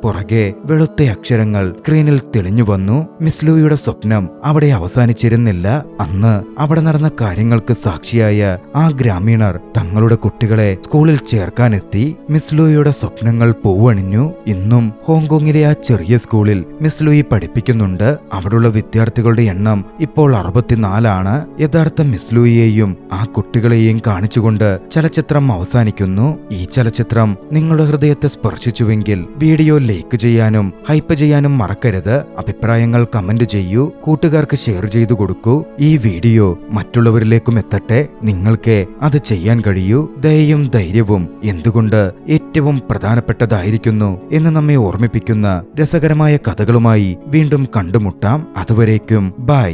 പുറകെ വെളുത്ത അക്ഷരങ്ങൾ സ്ക്രീനിൽ തെളിഞ്ഞു വന്നു. മിസ് ലൂയിയുടെ സ്വപ്നം അവിടെ അവസാനിച്ചിരുന്നില്ല. അന്ന് അവിടെ നടന്ന കാര്യങ്ങൾക്ക് സാക്ഷിയായ ആ ഗ്രാമീണർ തങ്ങളുടെ കുട്ടികളെ സ്കൂളിൽ ചേർക്കാനെത്തി. മിസ് ലൂയിയുടെ സ്വപ്നങ്ങൾ പൂവണിഞ്ഞു. ഇന്നും ഹോങ്കോങ്ങിലെ ആ ചെറിയ സ്കൂളിൽ മിസ് ലൂയി പഠിപ്പിക്കുന്നുണ്ട്. അവിടുള്ള വിദ്യാർത്ഥികളുടെ എണ്ണം ഇപ്പോൾ 64 യഥാർത്ഥ മിസ് ലൂയിയെയും ആ കുട്ടികളെയും കാണിച്ചുകൊണ്ട് ചലച്ചിത്രം അവസാനിക്കുന്നു. ഈ ചലച്ചിത്രം നിങ്ങളുടെ ഹൃദയത്തെ സ്പർശിച്ചുവെങ്കിൽ വീഡിയോ ലൈക്ക് ചെയ്യാനും ഹൈപ്പ് ചെയ്യാനും മറക്കരുത്. അഭിപ്രായങ്ങൾ കമന്റ് ചെയ്യൂ. കൂട്ടുകാർക്ക് ഷെയർ ചെയ്തു കൊടുക്കൂ. ഈ വീഡിയോ മറ്റുള്ളവരിലേക്കും എത്തട്ടെ. നിങ്ങൾക്ക് അത് ചെയ്യാൻ കഴിയൂ. ദയയും ധൈര്യവും എന്തുകൊണ്ട് ഏറ്റവും പ്രധാനപ്പെട്ടതായിരിക്കുന്നു എന്ന് നമ്മെ ഓർമ്മിപ്പിക്കുന്ന രസകരമായ കഥകളുമായി വീണ്ടും കണ്ടുമുട്ടാം. അതുവരേക്കും ബൈ.